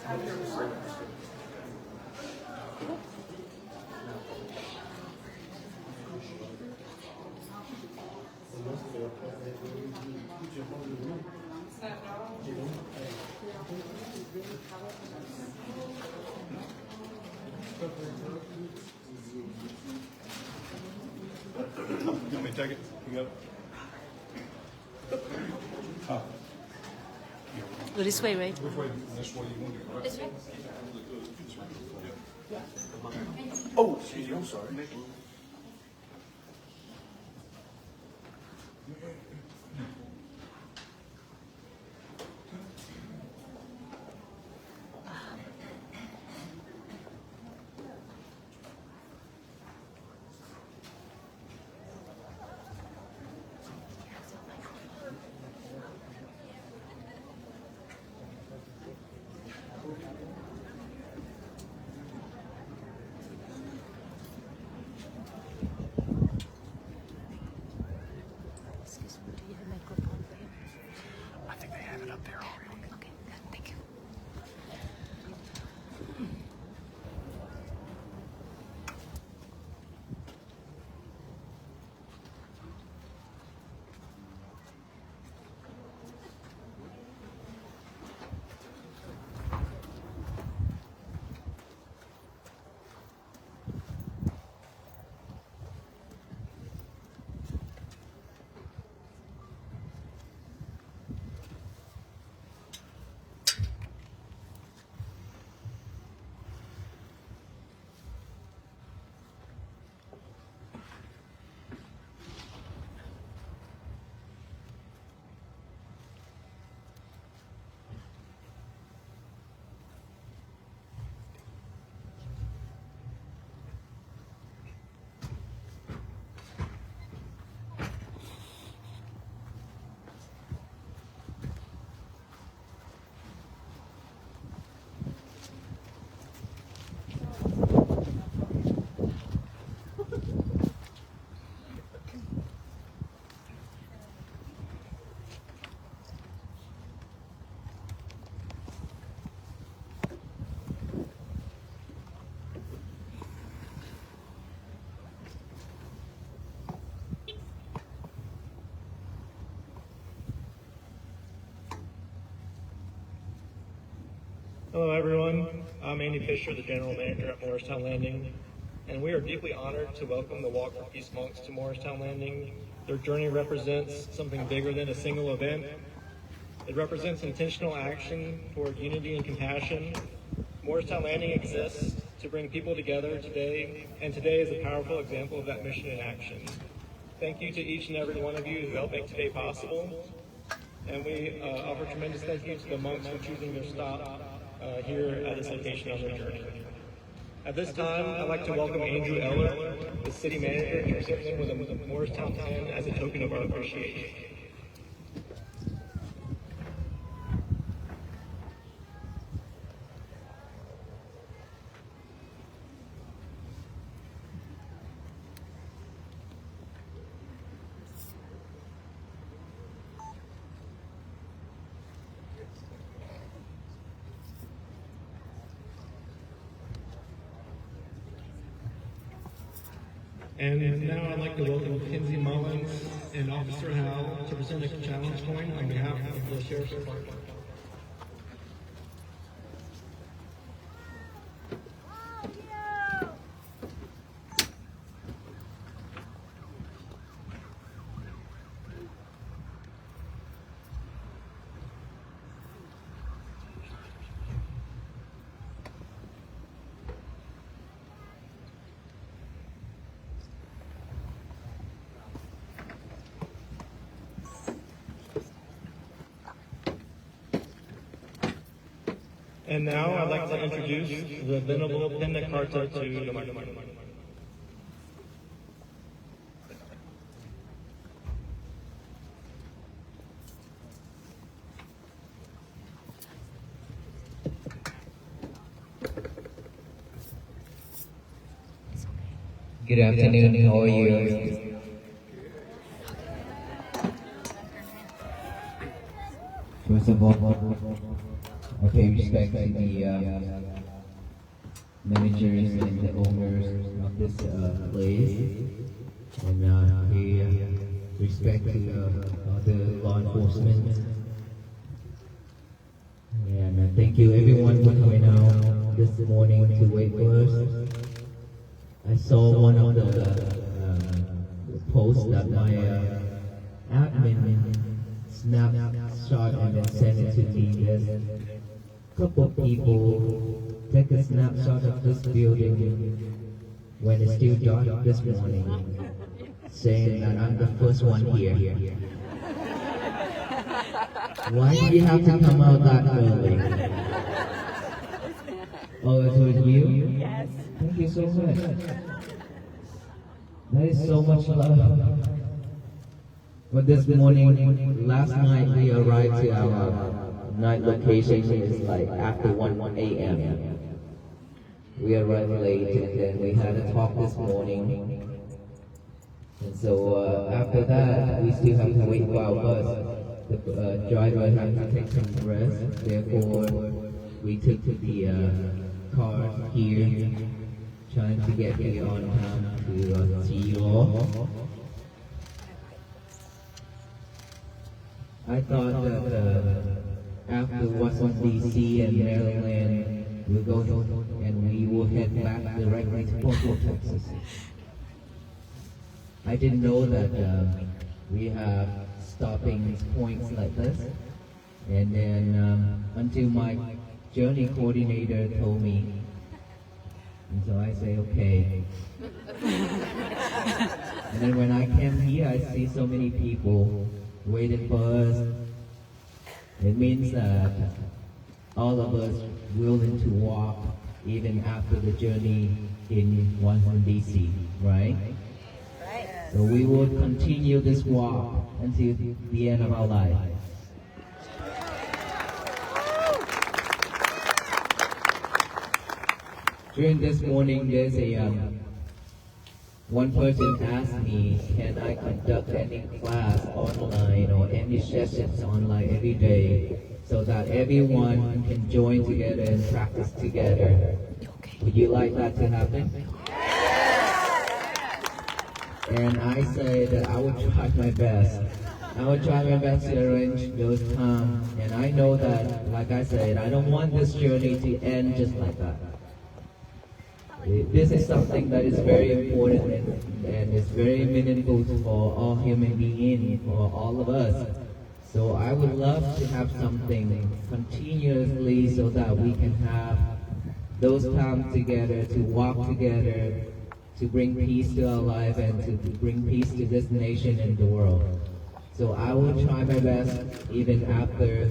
You may take it. You got it. Go this way, right? Which way? This way you want to go, right? This way? Oh, excuse me, I'm sorry. Excuse me, do you have a microphone for him? I think they have it up there already. Okay, good, thank you. Hello everyone, I'm Andy Fisher, the General Manager at Morristown Landing, and we are deeply honored to welcome the Walk for Peace monks to Morristown Landing. Their journey represents something bigger than a single event. It represents intentional action toward unity and compassion. Morristown Landing exists to bring people together today, and today is a powerful example of that mission in action. Thank you to each and every one of you who helped make today possible, and we offer tremendous thank you to the monks for choosing to stop here at this location on their journey. At this time, I'd like to welcome Andrew Eller, the city manager, to present him with a Morristown pen as a token of our appreciation. And now I'd like to welcome Kinsey Mullins and Officer Howell to present a challenge coin on behalf of the Sheriff's Department. And now I'd like to introduce the Venerable Pinna Carta to the microphone. Good afternoon, how are you? First of all, pay respect to the managers and the owners of this place, and pay respect to other law enforcement. And thank you everyone for coming out this morning to wait for us. I saw one of the posts that my admin snapshot and then sent it to me. There's a couple of people take a snapshot of this building when it's still dark this morning, saying that I'm the first one here. Why do you have to come out that early? Oh, it was you? Yes. Thank you so much. That is so much love. But this morning, last night we arrived to our night location. It's like after 1 a.m. We arrived late, and then we had a talk this morning. And so after that, we still have to wait for our bus. The driver had to take some rest. Therefore, we took the car here, trying to get here on time to see you all. I thought that after Washington D.C. and Maryland, we'll go and we will head back directly to Fort Worth, Texas. I didn't know that we have stopping points like this, and then until my journey coordinator told me, and so I say okay. And then when I came here, I see so many people waiting for us. It means that all of us willing to walk even after the journey in Washington D.C., right? So we will continue this walk until the end of our life. During this morning, there's one person asked me, can I conduct any class online or any sessions online every day so that everyone can join together and practice together? Would you like that to happen? And I said that I would try my best. I would try my best to arrange those times. And I know that, like I said, I don't want this journey to end just like that. This is something that is very important and is very meaningful for all human beings, for all of us. So I would love to have something continuously so that we can have those times together, to walk together, to bring peace to our life and to bring peace to this nation and the world. So I will try my best even after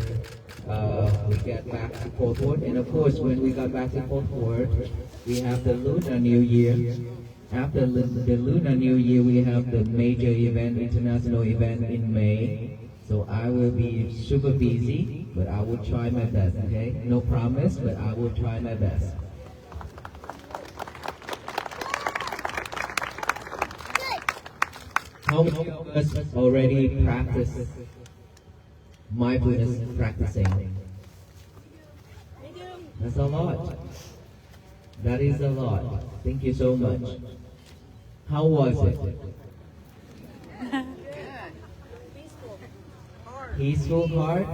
we get back to Fort Worth. And of course, when we got back to Fort Worth, we have the Lunar New Year. After the Lunar New Year, we have the major event, international event in May. So I will be super busy, but I will try my best, okay? No promise, but I will try my best. How many of us already practice mindfulness practicing? That's a lot. That is a lot. Thank you so much. How was it? Peaceful, hard?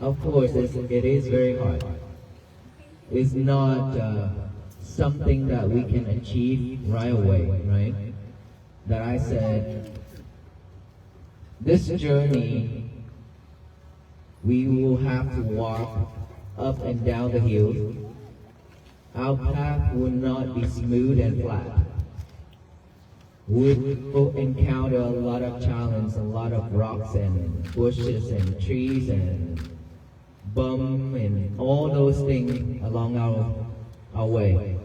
Of course, it is very hard. It's not something that we can achieve right away, right? That I said, this journey, we will have to walk up and down the hills. Our path will not be smooth and flat. We will encounter a lot of challenges, a lot of rocks and bushes and trees and bumps and all those things along our way,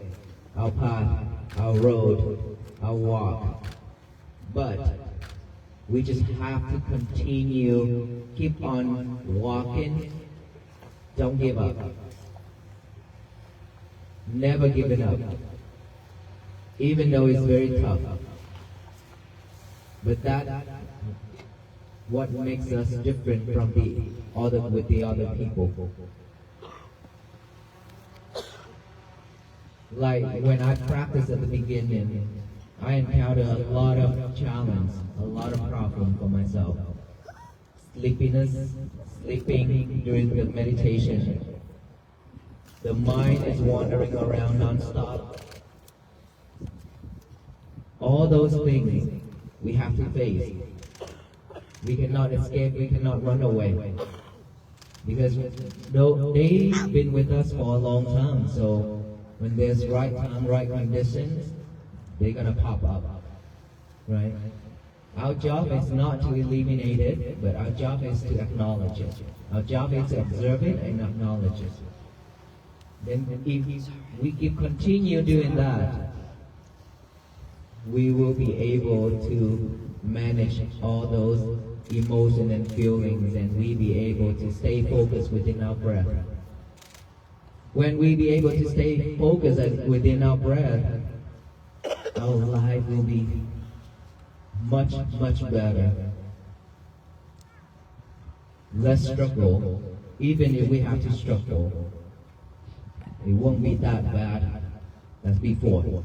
our path, our road, our walk. But we just have to continue, keep on walking, don't give up. Never give it up, even though it's very tough. But that's what makes us different from the other people. Like when I practiced at the beginning, I encountered a lot of challenge, a lot of problem for myself. Sleepiness, sleeping during the meditation. The mind is wandering around non-stop. All those things we have to face. We cannot escape, we cannot run away. Because they've been with us for a long time, so when there's right time, right conditions, they're gonna pop up, right? Our job is not to eliminate it, but our job is to acknowledge it. Our job is to observe it and acknowledge it. Then if we continue doing that, we will be able to manage all those emotions and feelings, and we be able to stay focused within our breath. When we be able to stay focused within our breath, our life will be much, much better. Less struggle. Even if we have to struggle, it won't be that bad as before.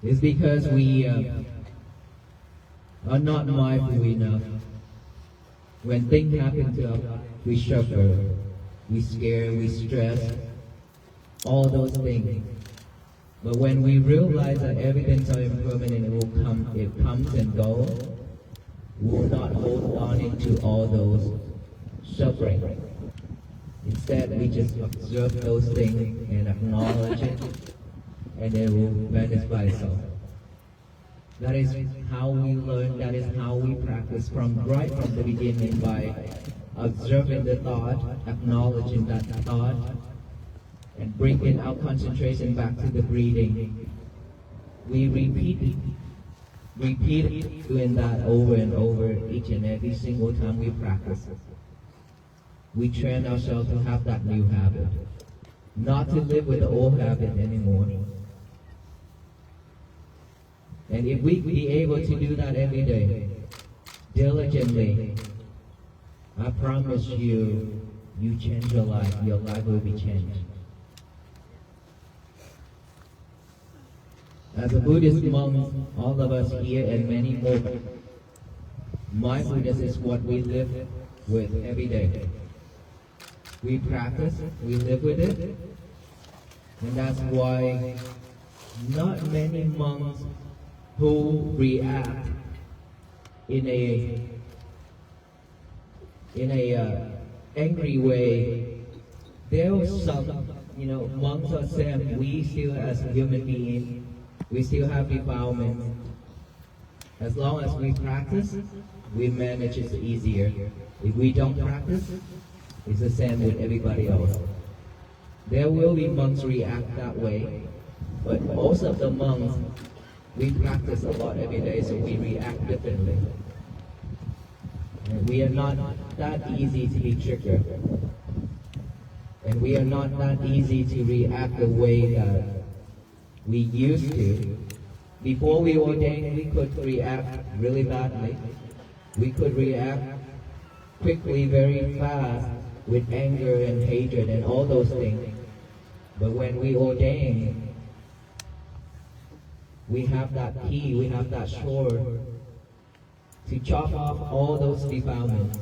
It's because we are not mindful enough. When things happen to us, we suffer, we scare, we stress, all those things. But when we realize that everything's so impermanent, it comes and goes, we will not hold on into all those suffering. Instead, we just observe those things and acknowledge it, and it will vanish by itself. That is how we learn, that is how we practice right from the beginning, by observing the thought, acknowledging that thought, and bringing our concentration back to the breathing. We repeat doing that over and over each and every single time we practice. We train ourselves to have that new habit, not to live with the old habit anymore. And if we be able to do that every day, diligently, I promise you, you change your life will be changed. As a Buddhist monk, all of us here and many more, mindfulness is what we live with every day. We practice, we live with it, and that's why not many monks who react in a angry way. There are some, monks are saying we still as human beings, we still have defilements. As long as we practice, we manage it easier. If we don't practice, it's the same with everybody else. There will be monks react that way, but most of the monks, we practice a lot every day, so we react differently. And we are not that easy to be triggered. And we are not that easy to react the way that we used to. Before we ordained, we could react really badly. We could react quickly, very fast, with anger and hatred and all those things. But when we ordain, we have that key, we have that sword to chop off all those defilements.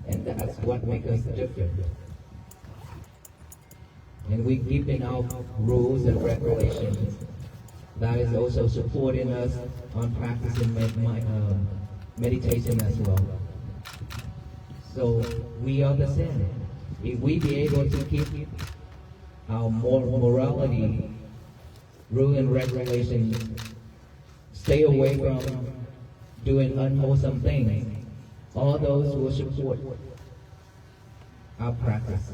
And that's what makes us different. And we keep in our rules and regulations. That is also supporting us on practicing meditation as well. So we are the same. If we be able to keep our morality, rule and regulations, stay away from doing unwholesome things, all those will support our practice.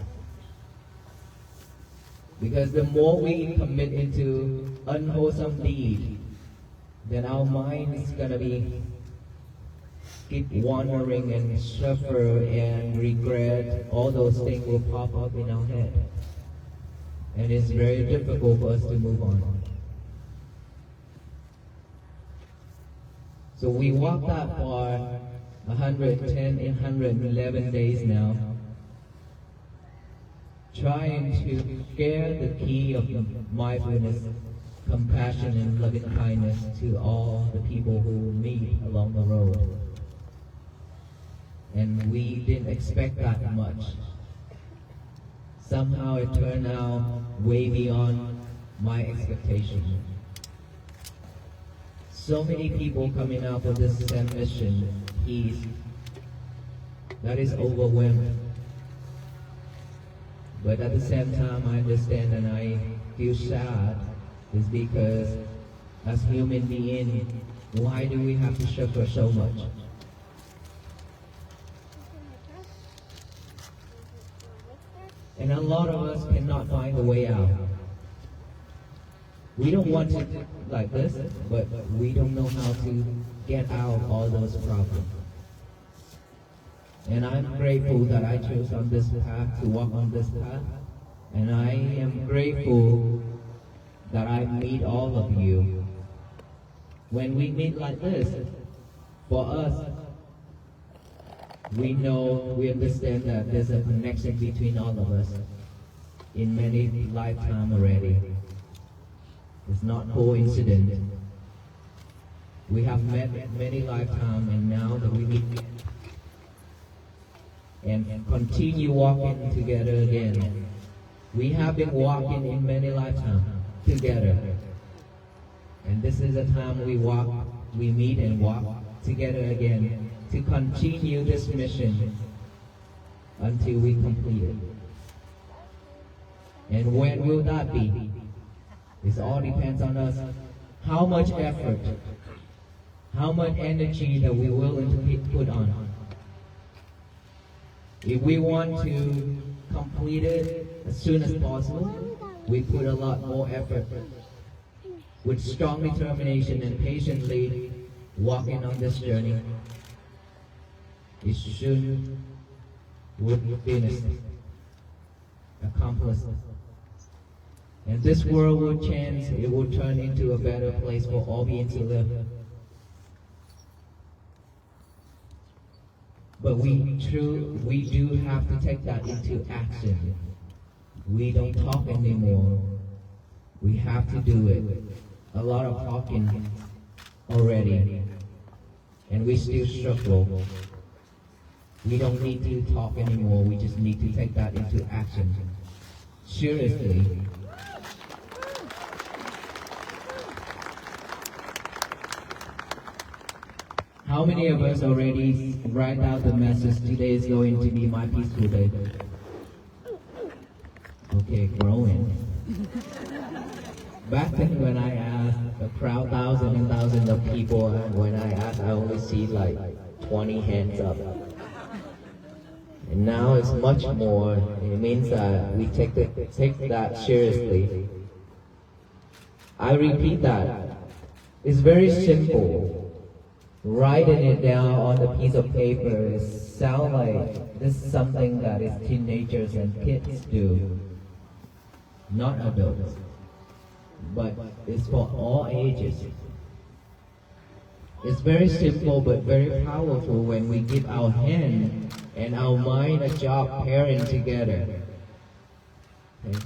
Because the more we commit into unwholesome deed, then our mind is gonna keep wandering and suffer and regret. All those things will pop up in our head. And it's very difficult for us to move on. So we walked that far, 110 and 111 days now. trying to share the key of mindfulness, compassion, and loving kindness to all the people who meet along the road. And we didn't expect that much. Somehow it turned out way beyond my expectation. So many people coming out for this same mission, that is overwhelming. But at the same time, I understand and I feel sad is because as human beings, why do we have to suffer so much? And a lot of us cannot find a way out. We don't want it like this, but we don't know how to get out of all those problems. And I'm grateful that I chose on this path to walk on this path. And I am grateful that I meet all of you. When we meet like this, for us, we know, we understand that there's a connection between all of us in many lifetimes already. It's not coincidence. We have met many lifetimes, and now that we meet and continue walking together again. We have been walking in many lifetimes together. And this is the time we meet and walk together again to continue this mission until we complete it. And when will that be? It all depends on us. How much effort, how much energy that we're willing to put on. If we want to complete it as soon as possible, we put a lot more effort. With strong determination and patiently walking on this journey, it soon will be finished, accomplished. And this world will change, it will turn into a better place for all beings to live. But we do have to take that into action. We don't talk anymore. We have to do it. A lot of talking already, and we still struggle. We don't need to talk anymore. We just need to take that into action. Seriously. How many of us already write out the message, today is going to be my peaceful day? Okay, growing. Back then when I asked a crowd, thousands and thousands of people, and when I asked, I only see like 20 hands up. And now it's much more. It means that we take that seriously. I repeat that. It's very simple. Writing it down on a piece of paper sounds like this is something that is teenagers and kids do, not adults. But it's for all ages. It's very simple but very powerful when we give our hand and our mind a job pairing together. Okay?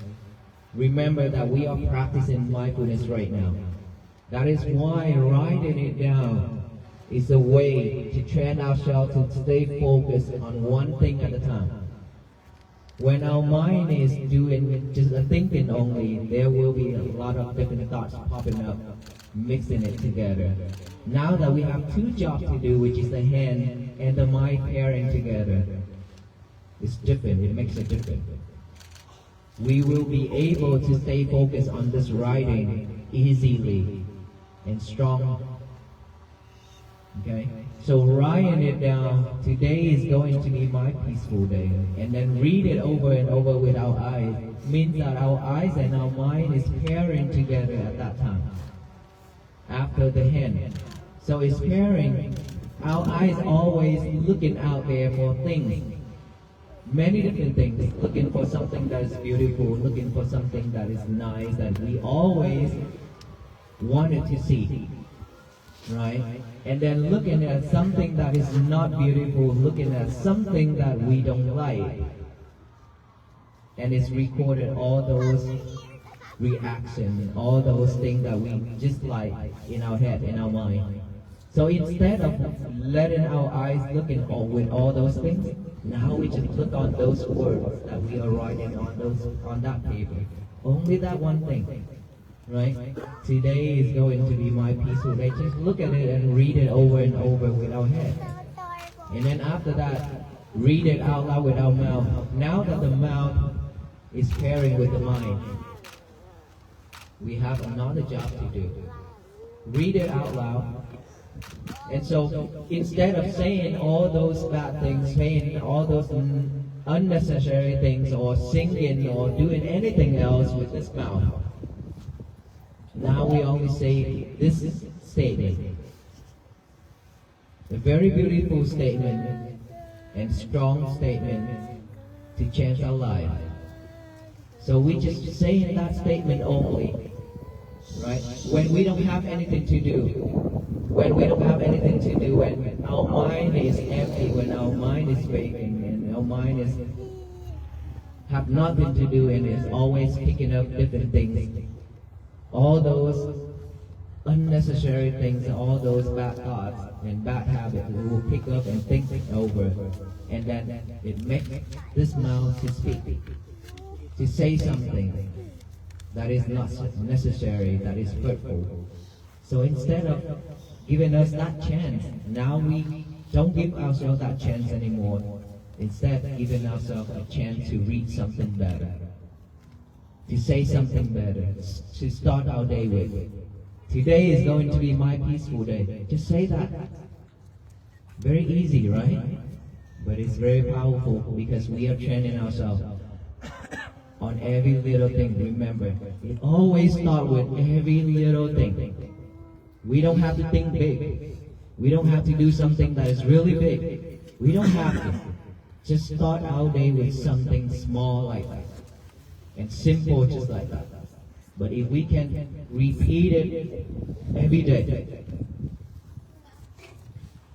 Remember that we are practicing mindfulness right now. That is why writing it down is a way to train ourselves to stay focused on one thing at a time. When our mind is doing just a thinking only, there will be a lot of different thoughts popping up, mixing it together. Now that we have two jobs to do, which is the hand and the mind pairing together, it's different, it makes it different. We will be able to stay focused on this writing easily and strong. Okay? So writing it down, today is going to be my peaceful day. And then read it over and over with our eyes. Means that our eyes and our mind is pairing together at that time. After the hand. So it's pairing. Our eyes always looking out there for things. Many different things. Looking for something that is beautiful. Looking for something that is nice. That we always wanted to see. Right? And then looking at something that is not beautiful, looking at something that we don't like. and it's recorded all those reactions, all those things that we just like in our head, in our mind. So instead of letting our eyes look in with all those things, now we just look on those words that we are writing on that paper. Only that one thing, right? Today is going to be my peaceful day. Just look at it and read it over and over with our head. And then after that, read it out loud with our mouth. Now that the mouth is pairing with the mind, we have another job to do. Read it out loud. And so instead of saying all those bad things, saying all those unnecessary things, or singing or doing anything else with this mouth, now we always say this statement. A very beautiful statement and strong statement to change our life. So we just say that statement only, right? When we don't have anything to do, when our mind is empty, when our mind is vacant, and our mind is have nothing to do and is always picking up different things, all those unnecessary things, all those bad thoughts and bad habits, we will pick up and think over, and then it makes this mouth to speak, to say something that is not necessary, that is hurtful. So instead of giving us that chance, now we don't give ourselves that chance anymore. Instead, giving ourselves a chance to read something better, to say something better, to start our day with. Today is going to be my peaceful day. Just say that. Very easy, right? But it's very powerful because we are training ourselves on every little thing. Remember, it always starts with every little thing. We don't have to think big. We don't have to do something that is really big. We don't have to. Just start our day with something small like that. And simple just like that. But if we can repeat it every day,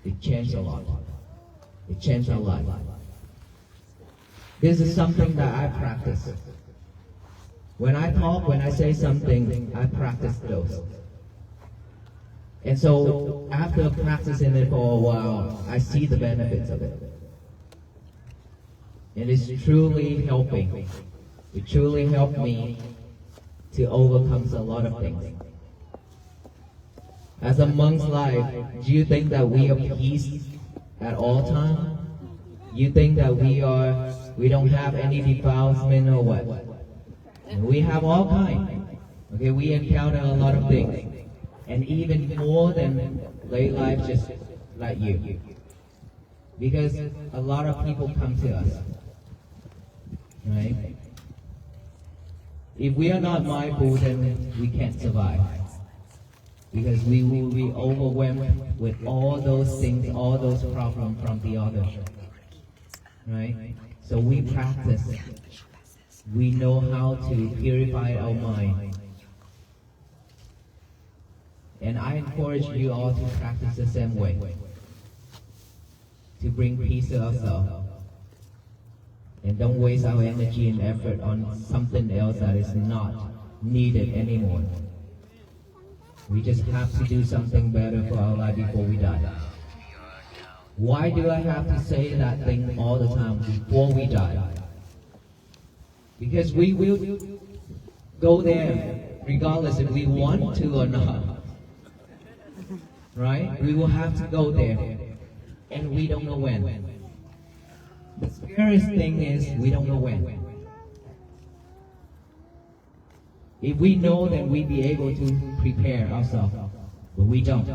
it changes a lot. It changes our life. This is something that I practice. When I talk, when I say something, I practice those. And so after practicing it for a while, I see the benefits of it. And it's truly helping. It truly helped me to overcome a lot of things. As a monk's life, do you think that we are peace at all times? You think that we don't have any defilement or what? And we have all kinds. Okay, we encounter a lot of things. And even more than late life, just like you. Because a lot of people come to us. Right? If we are not mindful, then we can't survive. Because we will be overwhelmed with all those things, all those problems from the others. Right? So we practice. We know how to purify our mind. And I encourage you all to practice the same way. To bring peace to ourselves. And don't waste our energy and effort on something else that is not needed anymore. We just have to do something better for our life before we die. Why do I have to say that thing all the time before we die? Because we will go there regardless if we want to or not. Right? We will have to go there. And we don't know when. The scariest thing is we don't know when. If we know, then we'd be able to prepare ourselves. But we don't.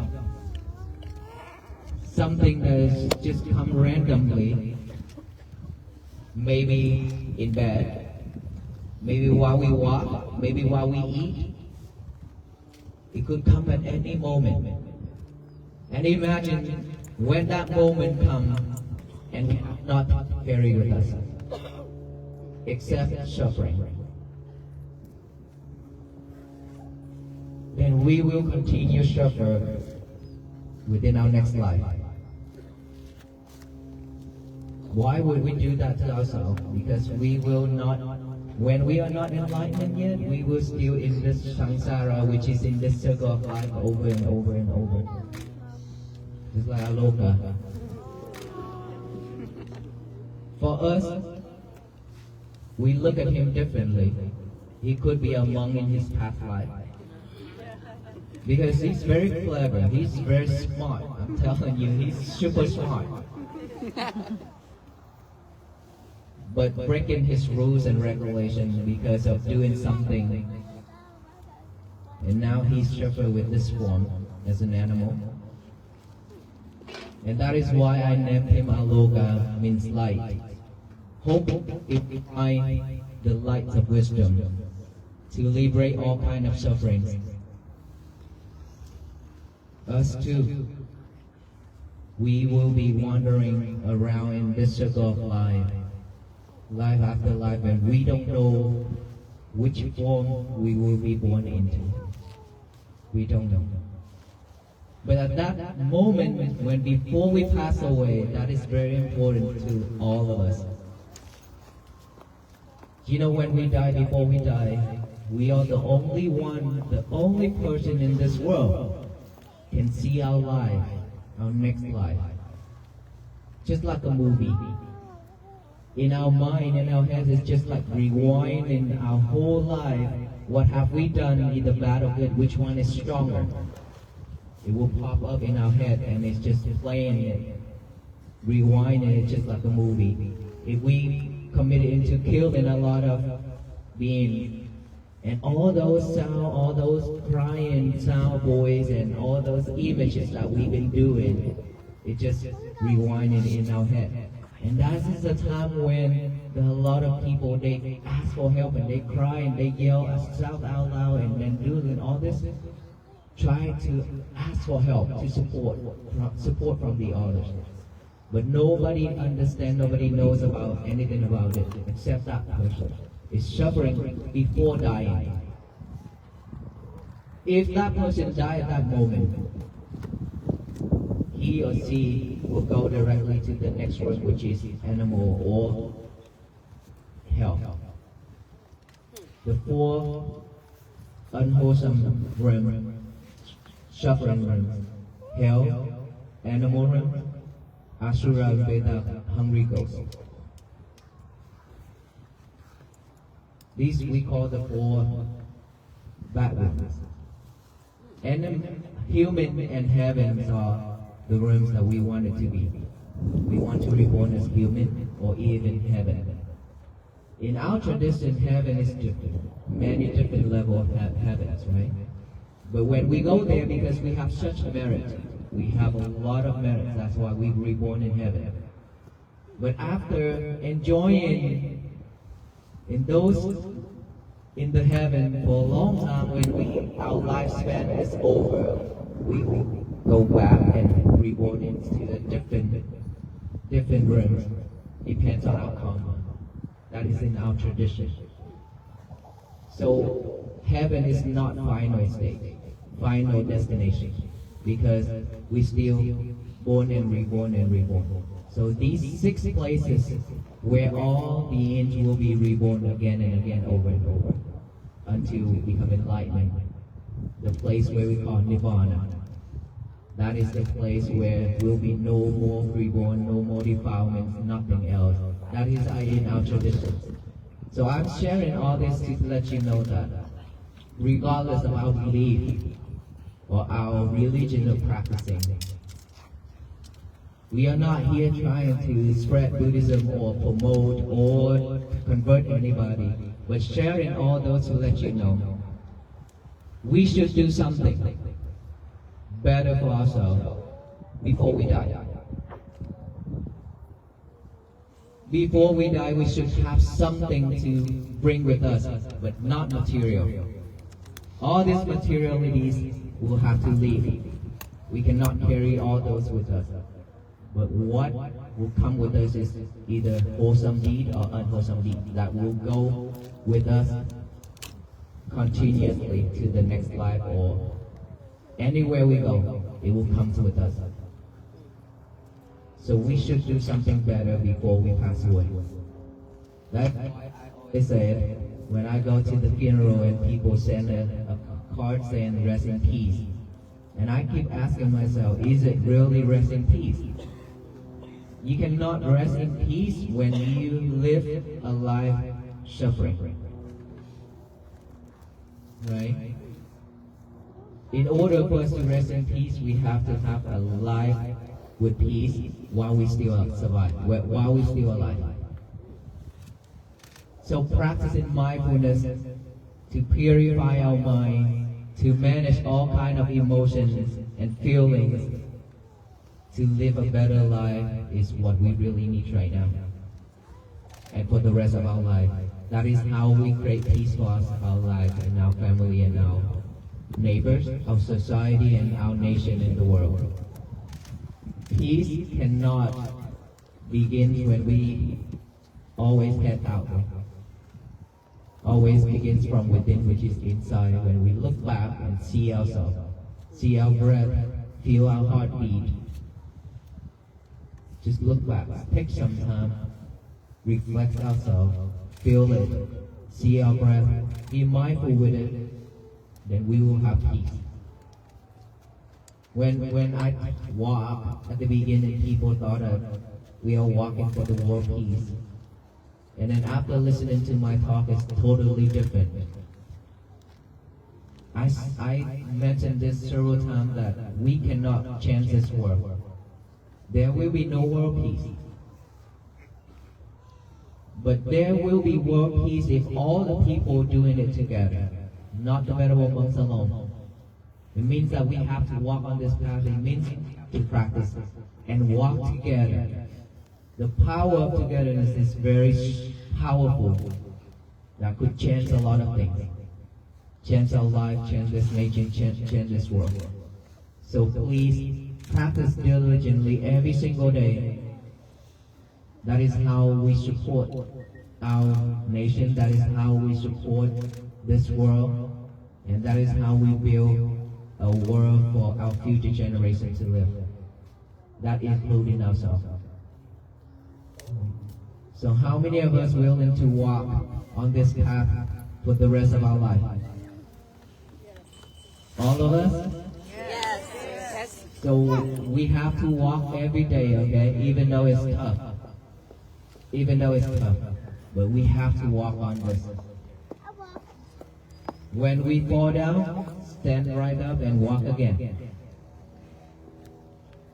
Something that has just come randomly, maybe in bed, maybe while we walk, maybe while we eat. It could come at any moment. And imagine when that moment comes and we have not carried with us, except suffering. Then we will continue to suffer within our next life. Why would we do that to ourselves? Because we will not when we are not enlightened yet, we will still in this samsara, which is in this circle of life over and over and over. Just like aloka. For us, we look at him differently. He could be a monk in his past life. Because he's very clever, he's very smart. I'm telling you, he's super smart. But breaking his rules and regulations because of doing something. And now he's suffering with this form as an animal. And that is why I named him Aloka, means light. Hope it find the light of wisdom to liberate all kind of sufferings. Us too, we will be wandering around in this circle of life, life after life, and we don't know which form we will be born into. We don't know. But at that moment, when before we pass away, that is very important to all of us. You know, when we die, before we die, we are the only one, the only person in this world can see our life, our next life. Just like a movie. In our mind, in our heads, it's just like rewinding our whole life. What have we done, either bad or good? Which one is stronger? It will pop up in our head and it's just playing it, rewinding it just like a movie. If we committed into killing a lot of beings, and all those sound, all those crying sound boys and all those images that we've been doing, it just rewinding in our head. And that is the time when a lot of people, they ask for help and they cry and they yell, shout out loud and then doing all this, try to ask for help, to support from the others. But nobody understands, nobody knows about anything about it except that person is suffering before dying. If that person died at that moment, he or she will go directly to the next room, which is animal or hell. The four unwholesome realms, suffering realms: hell, animal realm, asura, veda, hungry ghosts. These we call the four bad realms. And human and heavens are the realms that we want it to be. We want to be reborn as human or even heaven. In our tradition, heaven is different. Many different levels of heavens, right? But when we go there, because we have such merit, we have a lot of merit. That's why we're reborn in heaven. But after enjoying in the heaven for a long time, when our lifespan is over, we go back and reborn into a different realms. Depends on our karma. That is in our tradition. So heaven is not final state, final destination, because we still born and reborn and reborn. So these 6 places where all beings will be reborn again and again, over and over, until we become enlightened. The place where we call nirvana. That is the place where will be no more reborn, no more defilements, nothing else. That is in our tradition. So I'm sharing all this to let you know that regardless of our belief or our religion of practicing, we are not here trying to spread Buddhism or promote or convert anybody, but sharing all those to let you know we should do something better for ourselves before we die. Before we die, we should have something to bring with us, but not material. All these materialities will have to leave. We cannot carry all those with us. But what will come with us is either wholesome deed or unwholesome deed that will go with us continuously to the next life, or anywhere we go, it will come with us. So we should do something better before we pass away. That's why I always say when I go to the funeral and people send a card saying rest in peace. And I keep asking myself, is it really rest in peace? You cannot rest in peace when you live a life suffering. Right? In order for us to rest in peace, we have to have a life with peace while we still survive, while we still alive. So practicing mindfulness to purify our mind, to manage all kind of emotions and feelings, to live a better life is what we really need right now. And for the rest of our life, that is how we create peace for our life and our family and our neighbors, our society and our nation in the world. Peace cannot begin when we always head out. Always begins from within, which is inside, when we look back and see ourselves, see our breath, feel our heartbeat. Just look back, take some time, reflect ourselves, feel it, see our breath, be mindful with it, then we will have peace. When I walk at the beginning, people thought we are walking for the world peace. And then after listening to my talk, it's totally different. I mentioned this several times that we cannot change this world. There will be no world peace. But there will be world peace if all the people doing it together, not the venerable monks alone. It means that we have to walk on this path. It means to practice and walk together. The power of togetherness is very powerful. That could change a lot of things. Change our life, change this nation, change this world. So please practice diligently every single day. That is how we support our nation. That is how we support this world. And that is how we build a world for our future generations to live. That including ourselves. So how many of us willing to walk on this path for the rest of our life? All of us? Yes. So we have to walk every day, okay? Even though it's tough. Even though it's tough. But we have to walk on this. When we fall down, stand right up and walk again.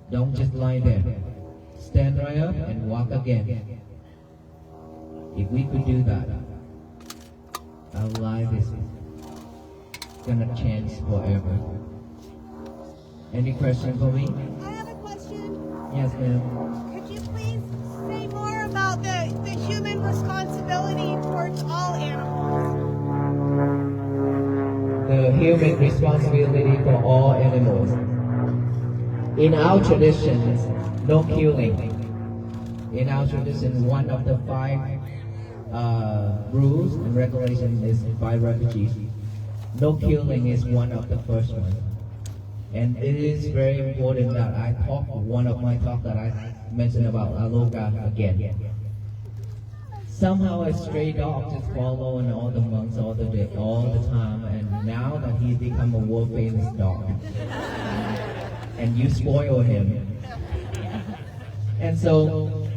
Don't just lie there. Stand right up and walk again. If we could do that, our life is gonna change forever. Any question for me? I have a question. Yes, ma'am. Could you please say more about the human responsibility towards all animals? The human responsibility for all animals. In our traditions, no killing. In our tradition, one of the 5 rules and regulations is by refugees. No killing is one of the first ones. And it is very important that I talk one of my talks that I mentioned about Aloga again. Somehow a stray dog just following all the monks all the time, and now that he's become a world famous dog, and you spoil him, and so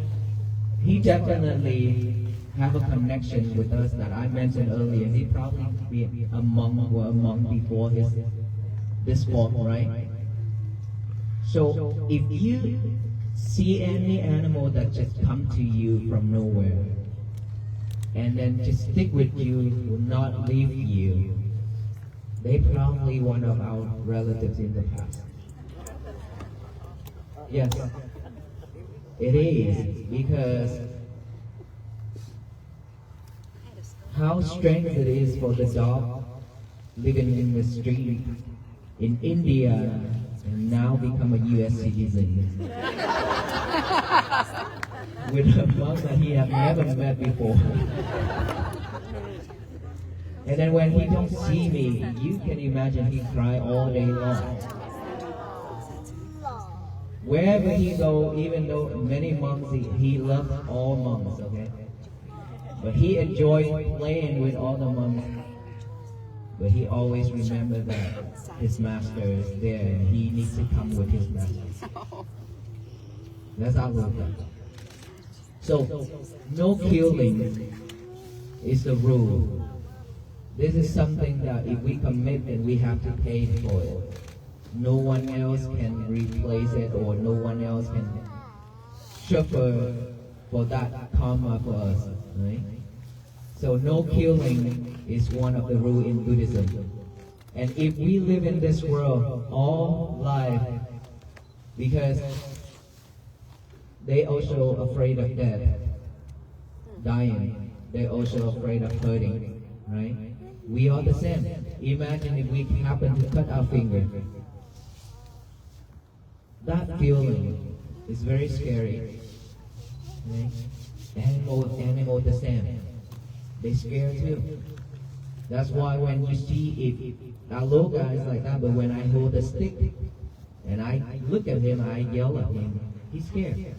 he definitely have a connection with us that I mentioned earlier. He probably be a monk or a monk before this form, right? So if you see any animal that just come to you from nowhere, and then just stick with you, will not leave you, they probably one of our relatives in the past. Yes, it is, because how strange it is for the dog living in the street in India and now become a US citizen with a monk that he have never met before. And then when he don't see me, you can imagine he cry all day long. Wherever he go, even though many monks, he loves all monks, okay? But he enjoyed playing with all the monks. But he always remembered that his master is there and he needs to come with his master. That's our Buddha. So, no killing is the rule. This is something that if we commit, then we have to pay for it. No one else can replace it, or no one else can suffer for that karma for us, right? So no killing is one of the rules in Buddhism. And if we live in this world all life, because they also afraid of death, dying, they're also afraid of hurting, right? We are the same. Imagine if we happen to cut our finger. That feeling is very scary. Right? Animal the same. They scare too. That's why when you see it, our little guy is like that, but when I hold a stick and I look at him, I yell at him, he's scared.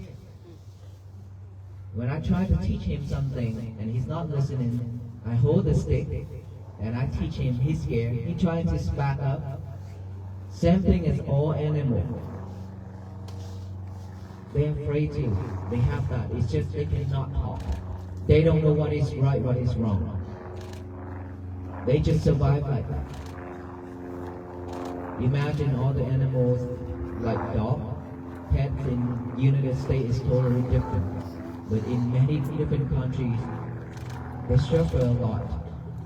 When I try to teach him something and he's not listening, I hold the stick and I teach him, he's scared. He tries to back up. Same thing as all animals. They're afraid too. They have that. It's just they cannot talk. They don't know what is right, what is wrong. They just survive like that. Imagine all the animals like dog, pets in United States is totally different. But in many different countries, they suffer a lot.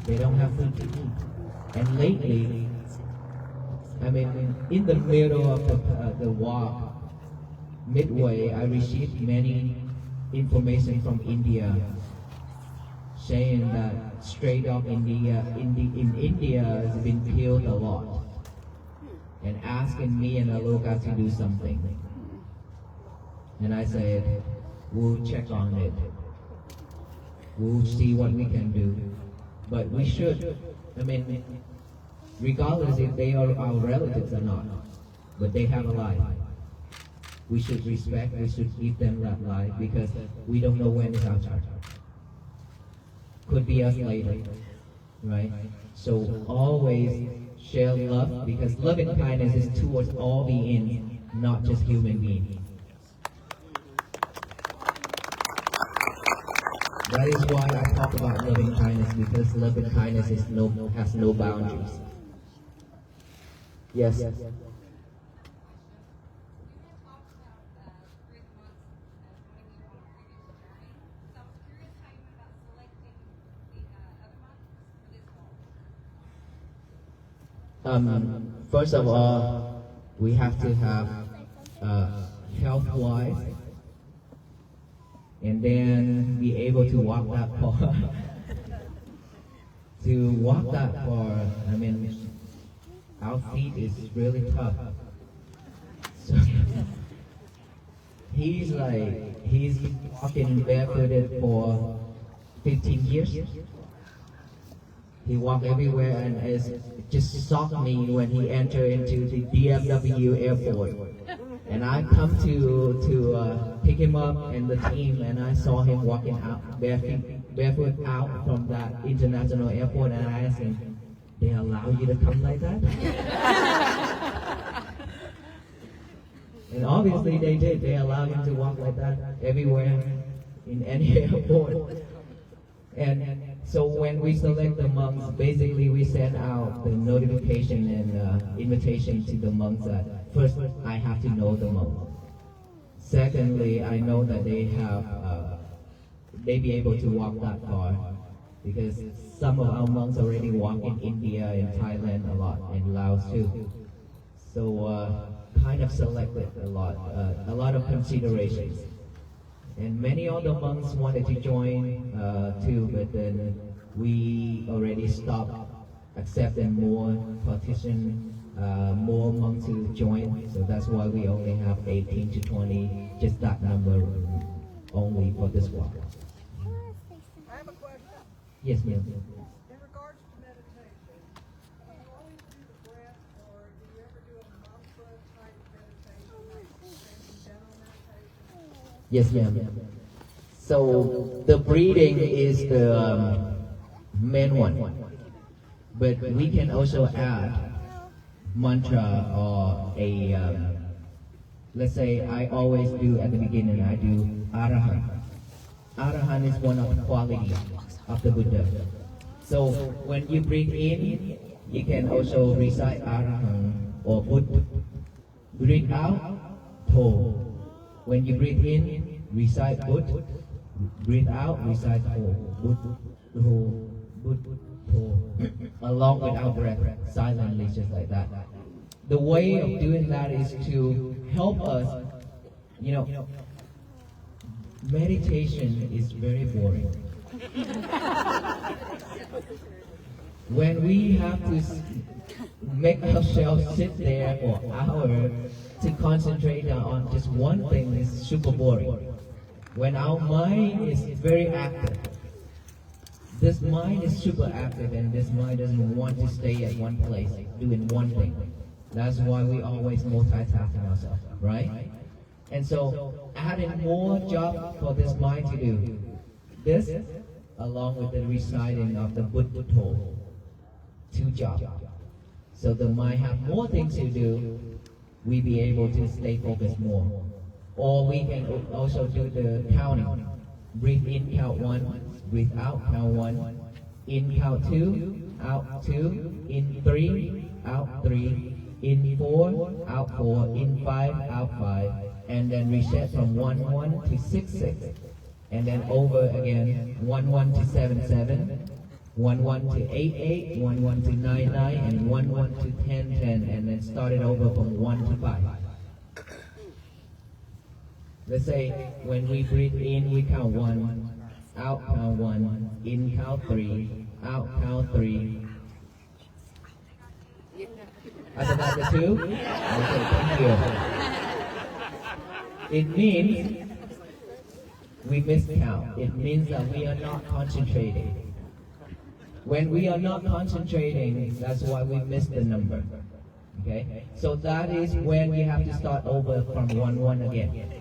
They don't have food to eat. And lately, I mean, in the middle of the walk, midway, I received many information from India saying that stray dog in India has been killed a lot, and asking me and Aloka to do something. And I said, we'll check on it. We'll see what we can do. But we should, I mean, regardless if they are our relatives or not, but they have a life. We should respect, we should give them that life, because we don't know when it's our turn. Could be us later, right? So always share love, because love and kindness is towards all beings, not just human beings. That is why I talk about love and kindness, because love and kindness has no boundaries. Yes. First of all, we have to have health-wise, and then be able to walk that far. To walk that far, I mean, our feet is really tough. So he's been walking barefooted for 15 years. He walked everywhere, and it just shocked me when he entered into the DFW airport. And I come to pick him up and the team, and I saw him walking out barefoot out from that international airport, and I asked him, "They allow you to come like that?" And obviously they did. They allowed him to walk like that everywhere in any airport. And so when we select the monks, basically we send out the notification and invitation to the monks that first I have to know the monk. Secondly, I know that they be able to walk that far, because some of our monks already walk in India and Thailand a lot, and Laos too. So kind of selected a lot of considerations. And many other monks wanted to join too, but then we already stopped accepting more more monks to join. So that's why we only have 18 to 20, just that number only for this walk. I have a question. Yes, ma'am. In regards to meditation, do you always do the breath, or do you ever do a mantra type meditation, like general meditation? Yes, ma'am. So the breathing is the main one, but we can also add mantra or a, let's say I always do at the beginning, I do Arahan. Arahan is one of the qualities of the Buddha. So when you breathe in, you can also recite Arahan or Buddha. Breathe out, To. When you breathe in, recite Buddha. Breathe out, recite To. Buddha, To, Buddha, To. Along with our breath, silently, just like that. The way of doing that is to help us, you know, meditation is very boring. When we have to make ourselves sit there for hours to concentrate on just one thing is super boring. When our mind is very active, this mind is super active and this mind doesn't want to stay at one place doing one thing. That's why we always multitasking ourselves, right? And so adding more job for this mind to do. This, along with the reciting of the Buddha Toll, 2 jobs. So the mind have more things to do, we be able to stay focused more. Or we can also do the counting. Breathe in, count 1, breathe out, count 1. In, count 2, out 2, in 3, out 3. In 4, out 4, in 5, out 5, and then reset from 1, 1 to 6, 6, and then over again, 1, 1 to 7, 7, 1, 1 to 8, 8, 1, 1 to 9, 9, and 1, 1 to 10, 10, and then start it over from 1 to 5. Let's say when we breathe in, we count 1, out count 1, in count 3, out count 3. Other than the 2? Okay, thank you. It means we miscount. It means that we are not concentrating. When we are not concentrating, that's why we miss the number. Okay? So that is when you have to start over from 1, 1 again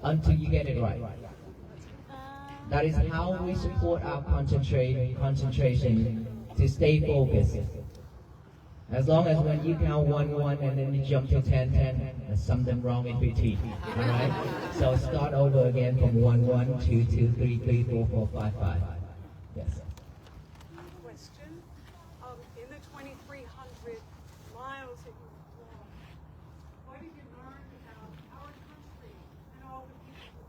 until you get it right. That is how we support our concentration to stay focused. As long as when you count 1, 1 and then you jump to 10, 10, there's something wrong in between. Alright? So start over again from 1, 1, 2, 2, 3, 3, 4, 4, 5, 5. Yes. Question. In the 2,300 miles that you walked, what did you learn about our country and all the people who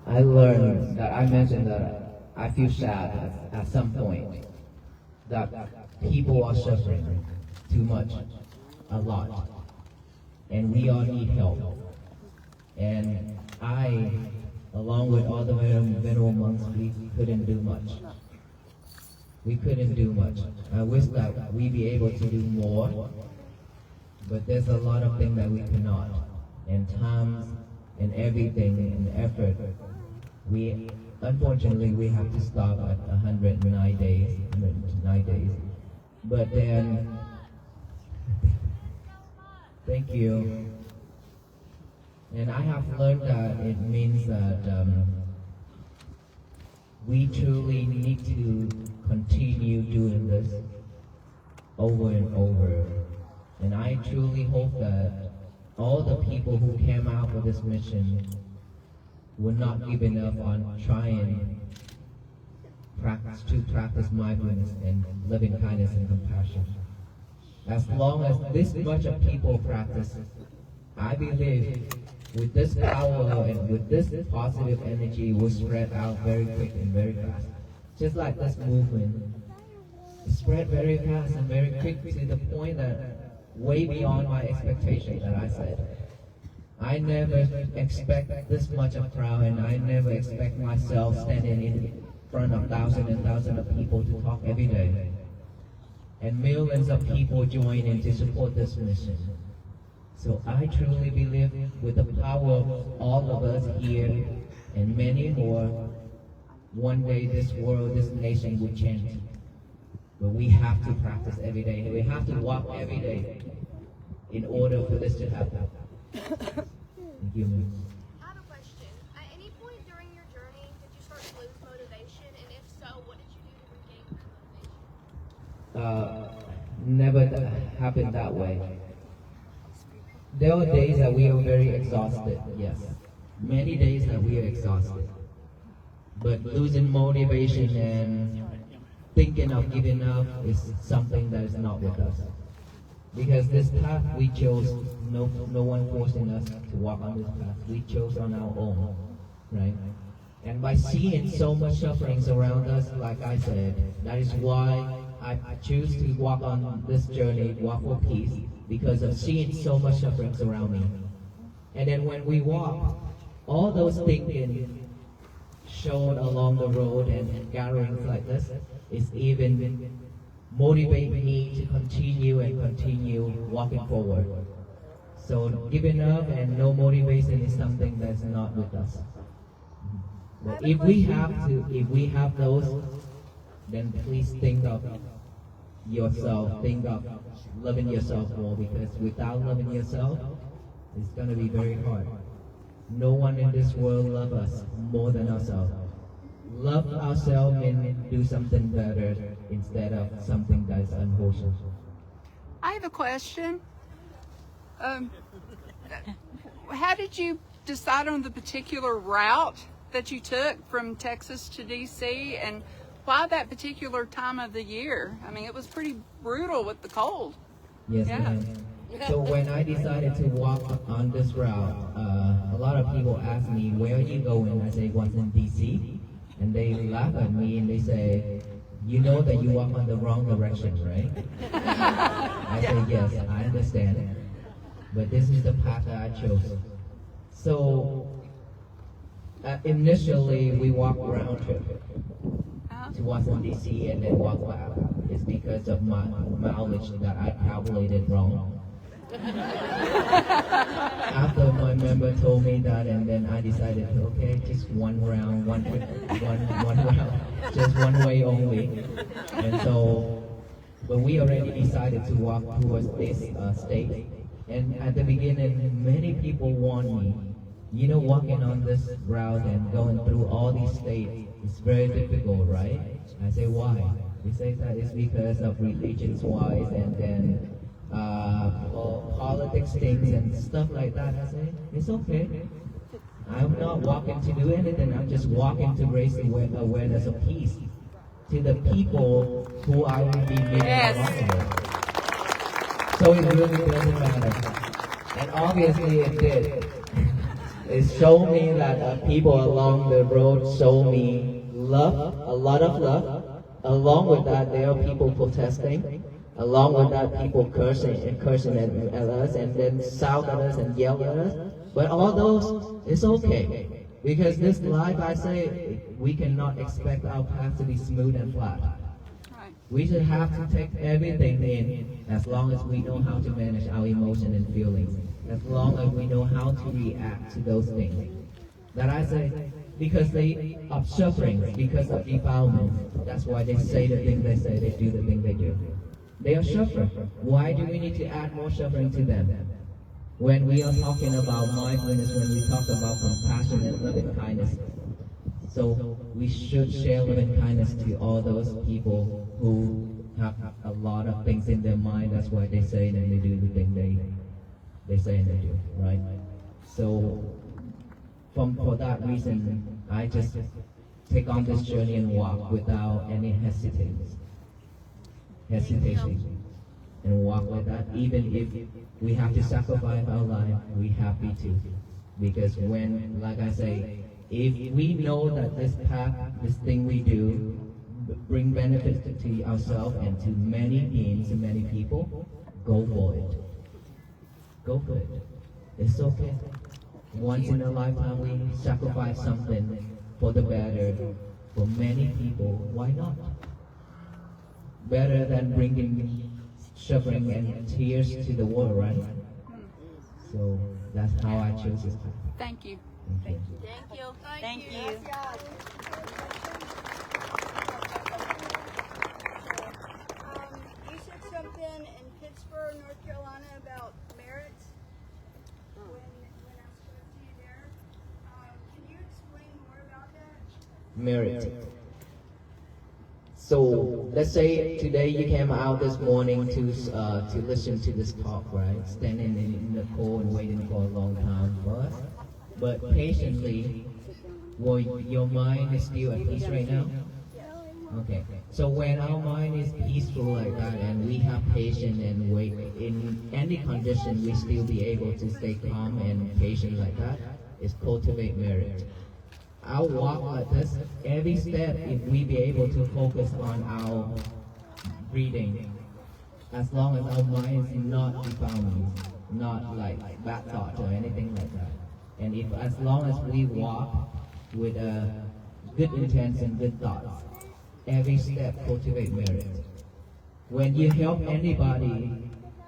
came out? I learned that I mentioned that I feel sad at some point that people are suffering too much, a lot, and we all need help. And I, along with all the venerable monks, we couldn't do much. We couldn't do much. I wish that we be able to do more, but there's a lot of things that we cannot. And times and everything and effort, unfortunately we have to stop at 109 days. 109 days. But then, thank you. And I have learned that it means that we truly need to continue doing this over and over. And I truly hope that all the people who came out for this mission will not give up on trying to practice mindfulness and loving kindness and compassion. As long as this much of people practice, I believe with this power and with this positive energy will spread out very quick and very fast. Just like this movement, it spread very fast and very quick to the point that way beyond my expectation that I said. I never expect this much of crowd, and I never expect myself standing in front of thousands and thousands of people to talk every day. And millions of people join in to support this mission. So I truly believe with the power of all of us here and many more, one day this world, this nation will change. But we have to practice every day. We have to walk every day in order for this to happen. Thank you, ma'am. I have a question. At any point never happened that way. There are days that we are very exhausted, yes. Many days that we are exhausted. But losing motivation and thinking of giving up is something that is not with us. Because this path we chose, no one forcing us to walk on this path. We chose on our own, right? And by seeing so much sufferings around us, like I said, that is why I choose to walk on this journey, walk for peace, because of seeing so much sufferings around me. And then when we walk, all those thinking shown along the road and gatherings like this is even motivate me to continue and continue walking forward. So giving up and no motivation is something that's not with us. But if we have those, then please think of yourself, think of loving yourself more, because without loving yourself, it's going to be very hard. No one in this world loves us more than ourselves. Love ourselves and do something better instead of something that's unwholesome. I have a question. How did you decide on the particular route that you took from Texas to DC, and why that particular time of the year? I mean, it was pretty brutal with the cold. Yes, Yeah. ma'am. So when I decided to walk on this route, a lot of people ask me, where are you going? I say, what's in DC? And they laugh at me and they say, you know that you walk on the wrong direction, right? I say, yes, I understand. But this is the path that I chose. So initially we walked round trip to Washington DC and then walk back. It's because of my mileage that I calculated wrong. After my member told me that, and then I decided, okay, just one round, one round, just one way only. And so, but we already decided to walk towards this state. And at the beginning, many people warned me, you know, walking on this route and going through all these states is very difficult, right? I say, why? They say that it's because of religions-wise and then politics things and stuff like that. I say, it's okay. I'm not walking to do anything. I'm just walking to raise awareness of peace to the people who I will be meeting along with. So it really doesn't matter. And obviously it did. It showed me that people along the road showed me love, a lot of love. Along with that, there are people protesting. Along with that, people cursing at us and then shout at us and yell at us. But all those, it's okay. Because this life, I say, we cannot expect our path to be smooth and flat. We should have to take everything in as long as we know how to manage our emotions and feelings. As long as we know how to react to those things. That I say, because they are suffering, because of defilement. That's why they say the thing they say, they do the thing they do. They are suffering. Why do we need to add more suffering to them? When we are talking about mindfulness, when we talk about compassion and loving kindness, so we should share loving kindness to all those people who have a lot of things in their mind. That's why they say and they do the thing they say and they do, right? So for that reason, I just take on this journey and walk without any hesitation, and walk like that. Even if we have to sacrifice our life, we happy to, because when, like I say, if we know that this path, this thing we do, bring benefits to ourselves and to many beings and many people, go for it. Go for it. It's okay. Once in a lifetime, we sacrifice something for the better for many people. Why not? Better than bringing suffering and tears to the world, right? So that's how I chose this path. Thank you. Thank you. Thank you. You said something in Pittsburgh, North Carolina about merit when I spoke to you there. Can you explain more about that? Merit. So let's say today you came out this morning to listen to this talk, right? Standing in the cold and waiting for a long time for us. But patiently, well, your mind is still at peace right now? Okay. So when our mind is peaceful like that and we have patience and wait, in any condition we still be able to stay calm and patient like that, is cultivate merit. Our walk like this, every step, if we be able to focus on our breathing, as long as our mind is not defilement, not like bad thoughts or anything like that. And if as long as we walk with a good intent and good thoughts, every step cultivate merit. When you help anybody,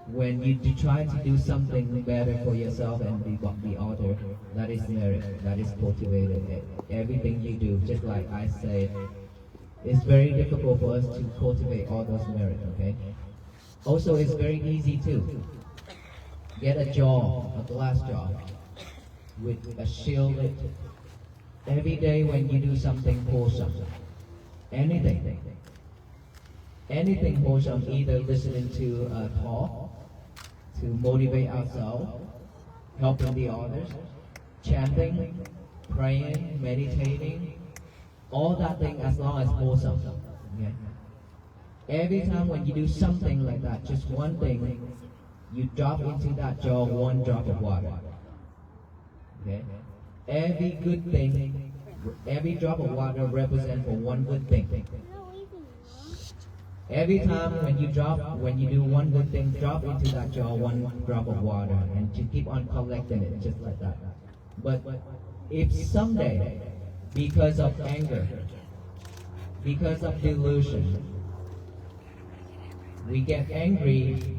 when you try to do something better for yourself and the other, that is merit, that is cultivated. Everything you do, just like I said, it's very difficult for us to cultivate all those merit, okay? Also, it's very easy too. Get a jar, a glass jar, with a shield. Every day when you do something wholesome, anything wholesome, either listening to a talk, to motivate ourselves, helping the others, chanting, praying, meditating, all that thing as long as wholesome. Okay? Every time when you do something like that, just one thing, you drop into that jar one drop of water. Okay? Every good thing, every drop of water represents for one good thing. Every time when you do one good thing, drop into that jar one drop of water and to keep on collecting it just like that. But if someday, because of anger, because of delusion, we get angry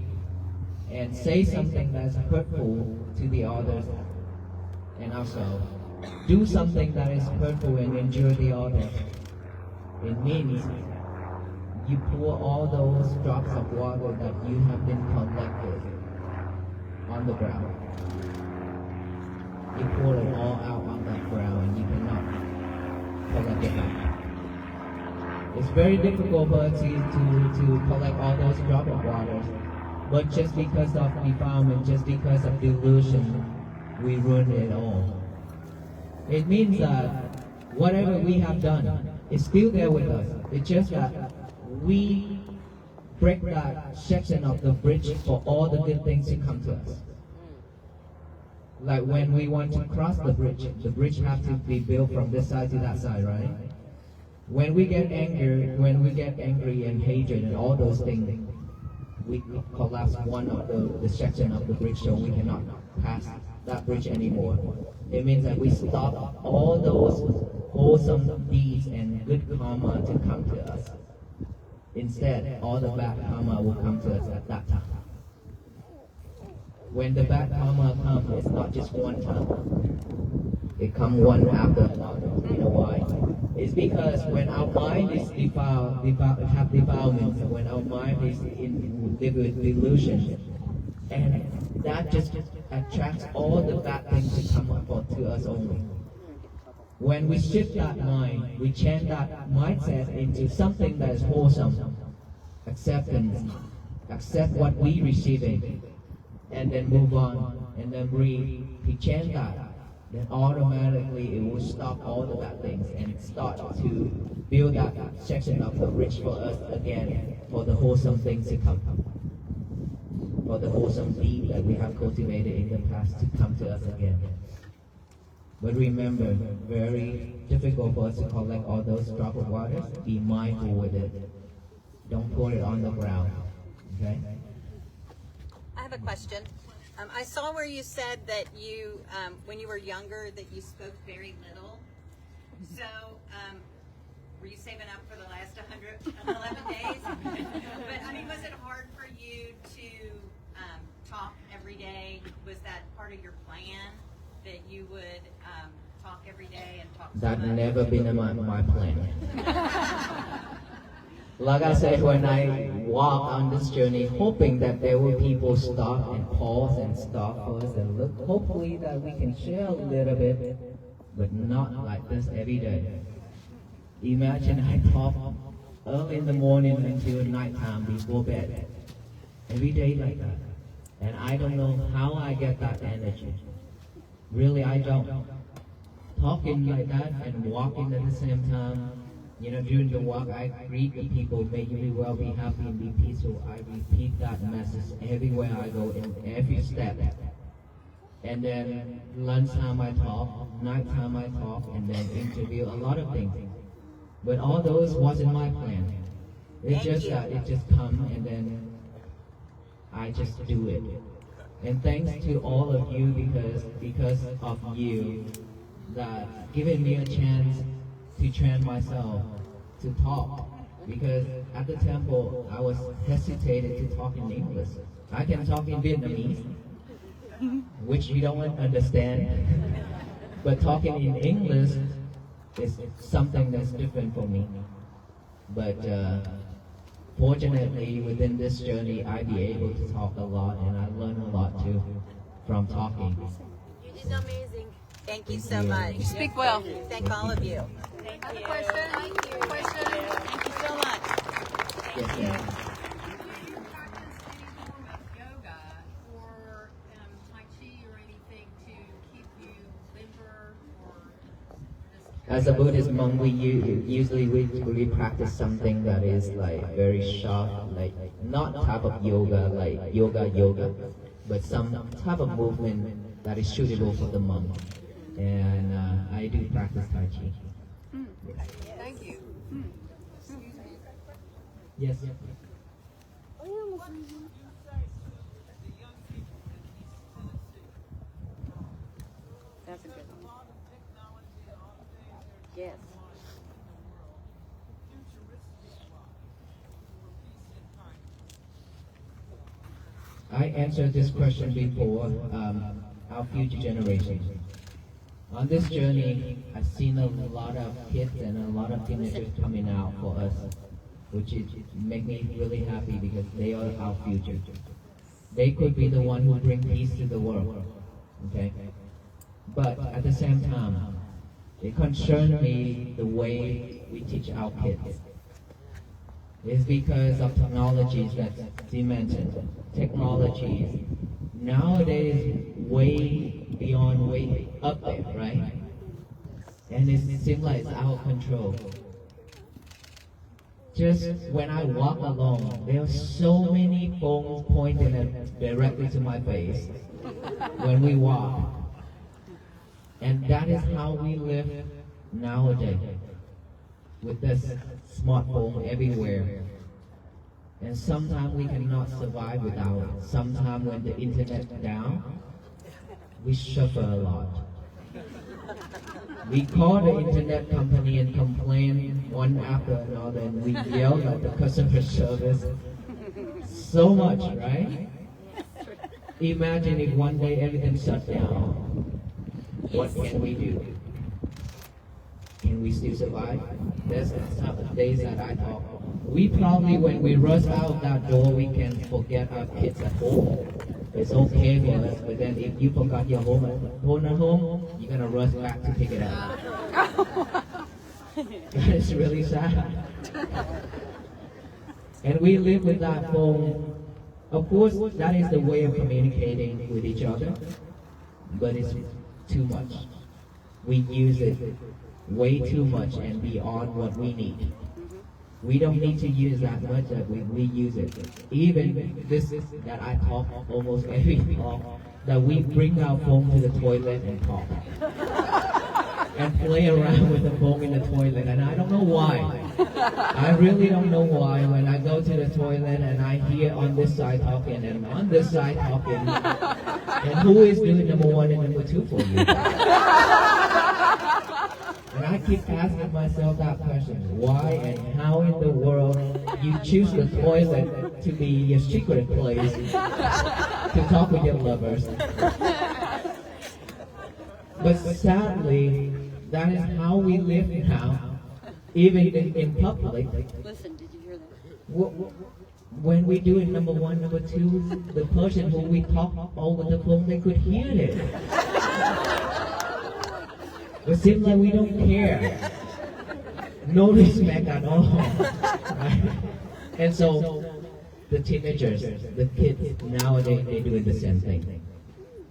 and say something that's hurtful to the others and ourselves, do something that is hurtful and injure the others, it means you pour all those drops of water that you have been collected on the ground. You pour it all out on that ground and you cannot collect it back. It's very difficult for us to collect all those drops of water, but just because of defilement, just because of delusion, we ruin it all. It means that whatever we have done is still there with us. It's just that we break that section of the bridge for all the good things to come to us. Like when we want to cross the bridge has to be built from this side to that side, right? When we get angry and hatred and all those things, we collapse one of the section of the bridge so we cannot pass that bridge anymore. It means that we stop all those wholesome deeds and good karma to come to us. Instead, all the bad karma will come to us at that time. When the bad karma comes, it's not just one time. It comes one after another. You know why? It's because when our mind is have defilements, when our mind is in delusion, and that just attracts all the bad things to come up to us only. When we shift that mind, we change that mindset into something that is wholesome, acceptance, accept what we receiving, and then move on, and then breathe. We change that, then automatically it will stop all the bad things and start to build that section of the bridge for us again, for the wholesome things to come, for the wholesome deed that we have cultivated in the past to come to us again. But remember, very difficult for us to collect all those drops of water. Be mindful with it. Don't pour it on the ground. Okay? I have a question. I saw where you said that you, when you were younger, that you spoke very little. So, were you saving up for the last 111 days? But, I mean, was it hard for you to talk every day? Was that part of your plan, that you would talk every day and talk so That much? never been my plan. Like I said, when I walk on this journey, hoping that there will people stop and pause and stop for us and look, hopefully that we can share a little bit, but not like this every day. Imagine I talk early in the morning until nighttime before bed. Every day like that. And I don't know how I get that energy. Really, I don't. Talking like that and walking at the same time, during the walk, I greet the people, may you be well, be happy, and be peaceful. I repeat that message everywhere I go, in every step. And then lunchtime I talk, nighttime I talk, and then interview, a lot of things. But all those wasn't my plan. It just come, and then I just do it. And thanks to all of you, because of you, that giving me a chance to train myself to talk. Because at the temple, I was hesitated to talk in English. I can talk in Vietnamese, which you don't understand. But talking in English is something that's different for me. But fortunately, within this journey, I be able to talk a lot, and I learn a lot too from talking. You did amazing. Thank you so much. You speak well. Thank all of you. I have a question. Question. Thank you so much. Yes, ma'am. Do you practice any form of yoga or Tai Chi or anything to keep you limber or this? As a Buddhist monk, we usually we practice something that is like very sharp, like not type of yoga like yoga, but some type of movement that is suitable for the monk. And I do practice Tai Chi. Thank you. Yes. That's a good one. Yes. I answered this question before, our future generations. On this journey, I've seen a lot of kids and a lot of teenagers coming out for us, which make me really happy because they are our future. They could be the one who bring peace to the world, okay? But at the same time, it concerns me the way we teach our kids. It's because of technologies that you mentioned. Technologies nowadays way beyond, way up there, right? And it seems like it's out of control. Just when I walk along, there are so many phones pointing directly to my face when we walk. And that is how we live nowadays, with this smartphone everywhere. And sometimes we cannot survive without it. Sometimes when the internet is down, we suffer a lot. We call the internet company and complain one after another, and we yell at the customer service so much, right? Imagine if one day everything shut down. What can we do? Can we still survive? There's some days that I talk. We probably, when we rush out that door, we can forget our kids at home. It's okay for us, but then if you forgot your phone at home, you're gonna rush back to pick it up. That is really sad. And we live with that phone. Of course, that is the way of communicating with each other, but it's too much. We use it way too much and beyond what we need. We don't need to use that much, that we use it. Even this that I talk almost every talk, that we bring our phone to the toilet and talk. And play around with the phone in the toilet, and I don't know why. I really don't know why. When I go to the toilet and I hear on this side talking and on this side talking, and who is doing number one and number two for you? And I keep asking myself that question, why and how in the world you choose the toilet to be your secret place to talk with your lovers? But sadly, that is how we live now, even in public. Listen, did you hear that? When we do it number one, number two, the person who we talk over the phone, they could hear it. It seems like we don't care. no respect at all. Right? And so the teenagers, the kids nowadays, they're doing the same thing.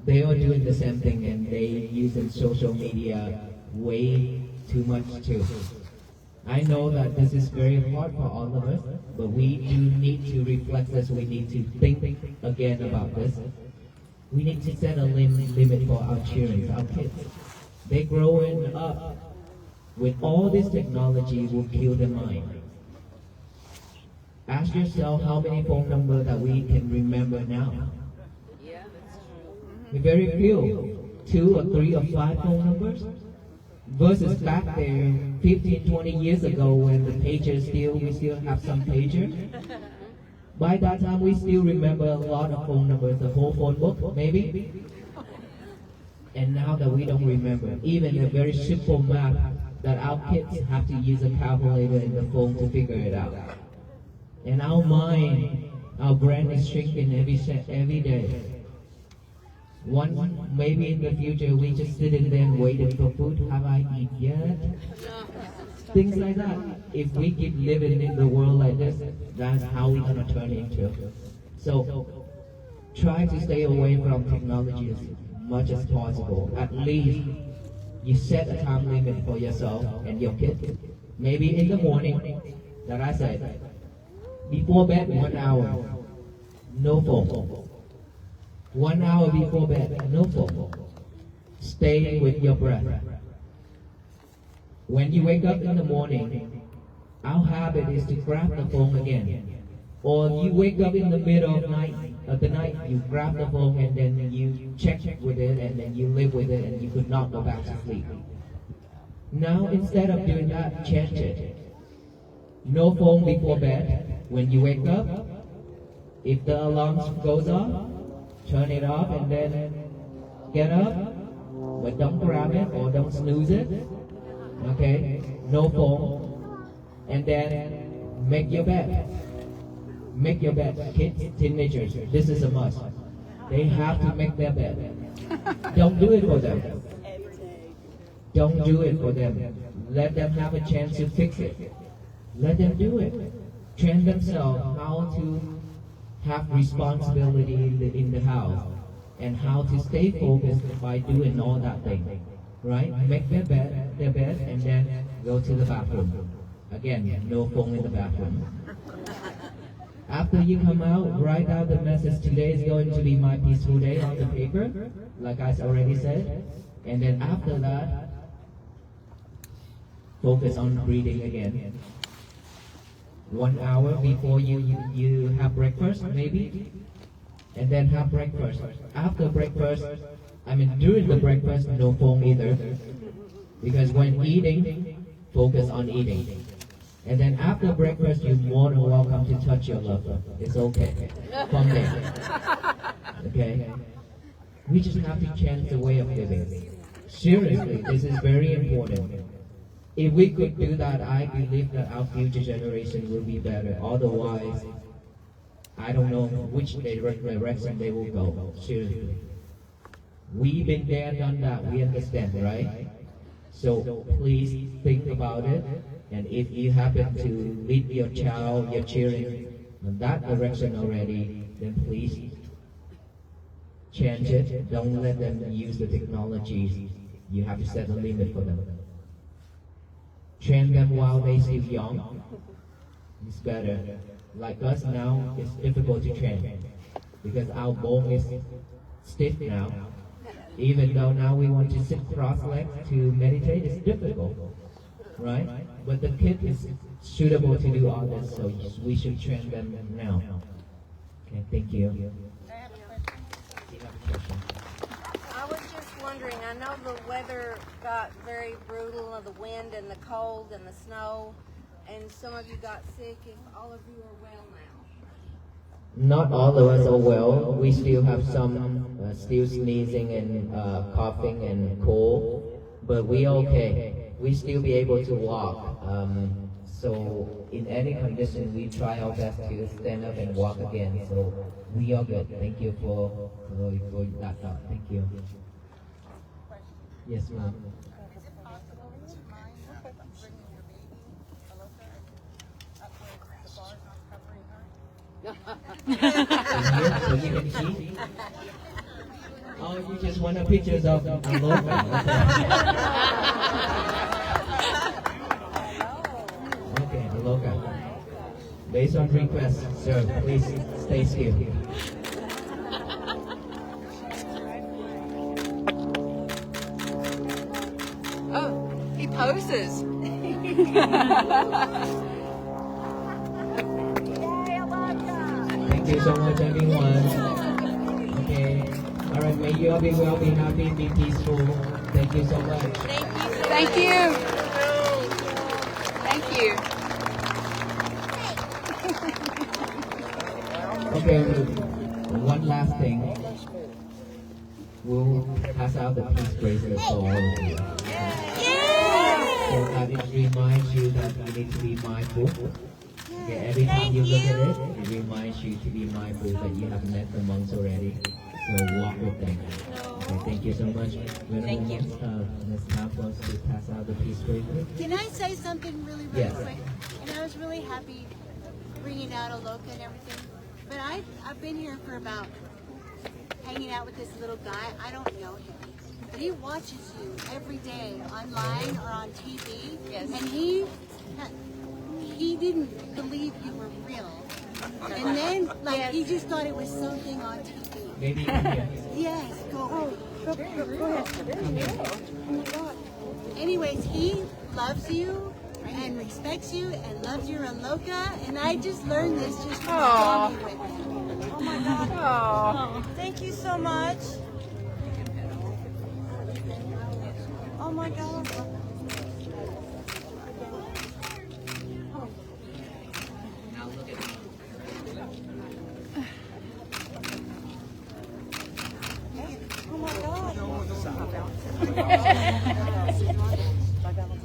They are doing the same thing, and they using social media way too much too. I know that this is very hard for all of us, but we do need to reflect this. We need to think again about this. We need to set a limit for our children, our kids. They growing up with all this technology will kill their mind. Ask yourself how many phone numbers that we can remember now. Yeah, that's true. Very few, 2 or 3 or 5 phone numbers. Versus back there, 15, 20 years ago when the pagers we still have some pager. By that time, we still remember a lot of phone numbers, the whole phone book, maybe. And now that we don't remember, even a very simple math that our kids have to use a calculator in the phone to figure it out. And our mind, our brain is shrinking every day. Maybe in the future we just sitting there and waiting for food. Have I eaten yet? Things like that. If we keep living in the world like this, that's how we're gonna turn into. So try to stay away from technology as much as possible. At least you set a time limit for yourself and your kids. Maybe in the morning, that I said, before bed 1 hour, no phone. 1 hour before bed, no phone. Stay with your breath. When you wake up in the morning, our habit is to grab the phone again. Or you wake up in the middle of the night, you grab the phone and then you check with it and then you live with it and you could not go back to sleep. Now instead of doing that, change it. No phone before bed. When you wake up, if the alarm goes off, turn it off and then get up, but don't grab it or don't snooze it. Okay? No phone. And then make your bed. Make your bed. Kids, teenagers, this is a must. They have to make their bed. Don't do it for them. Don't do it for them. Let them have a chance to fix it. Let them do it. Train themselves how to have responsibility in the house and how to stay focused by doing all that thing. Right? Make their bed and then go to the bathroom. Again, no phone in the bathroom. After you come out, write out the message. Today is going to be my peaceful day on the paper, like I already said. And then after that, focus on breathing again. 1 hour before you have breakfast, maybe, and then have breakfast. After breakfast, during the breakfast, no phone either, because when eating, focus on eating. And then after breakfast, you're more than welcome to touch your loved one. It's okay. From there. Okay? We just have to change the way of living. Seriously, this is very important. If we could do that, I believe that our future generation will be better. Otherwise, I don't know which direction they will go. Seriously. We've been there, done that. We understand, right? So please think about it. And if you happen to lead your child, your children in that direction already, then please change it. Don't let them use the technologies. You have to set a limit for them. Train them while they're still young. It's better. Like us now, it's difficult to train because our bone is stiff now. Even though now we want to sit cross-legged to meditate, it's difficult, right? But the kid is suitable to do all this, so we should train them now. Okay, thank you. I was just wondering, I know the weather got very brutal, the wind and the cold and the snow, and some of you got sick. If all of you are well now. Not all of us are well. We still have some still sneezing and coughing and cold, but we okay. We still be able to walk. So in any condition, we try our best to stand up and walk again. So we are good. Thank you for that thought. Thank you. Yes, ma'am. Is it possible to mind bringing your baby? So you can see? Oh, you just want a pictures of Aloha. Okay, Aloha. Based on request, sir, please stay still. Oh, he poses. Thank you so much, everyone. Okay. All right, may you all be well, be happy, be peaceful. Thank you so much. Thank you. Thank you. Okay, one last thing. We'll pass out the peace bracelet for all of you. So that it reminds you that you need to be mindful. Okay, every time you look at it, it reminds you to be mindful that you have met the monks already. So walk with them. Okay, thank you so much. Thank you. It's time for us to pass out the peace bracelet. Can I say something really Yes. quick? And I was really happy bringing out Aloka and everything. But I've been here for about hanging out with this little guy. I don't know him. But he watches you every day online or on TV. Yes. And he didn't believe you were real. And then, like, he just thought it was something on TV. Maybe India. Yes, go ahead. Oh my God. Anyways, he loves you and respects you and loves your Aloka, and I just learned this just from talking with him. Oh my God. Oh. Thank you so much. Oh my God. Oh my God.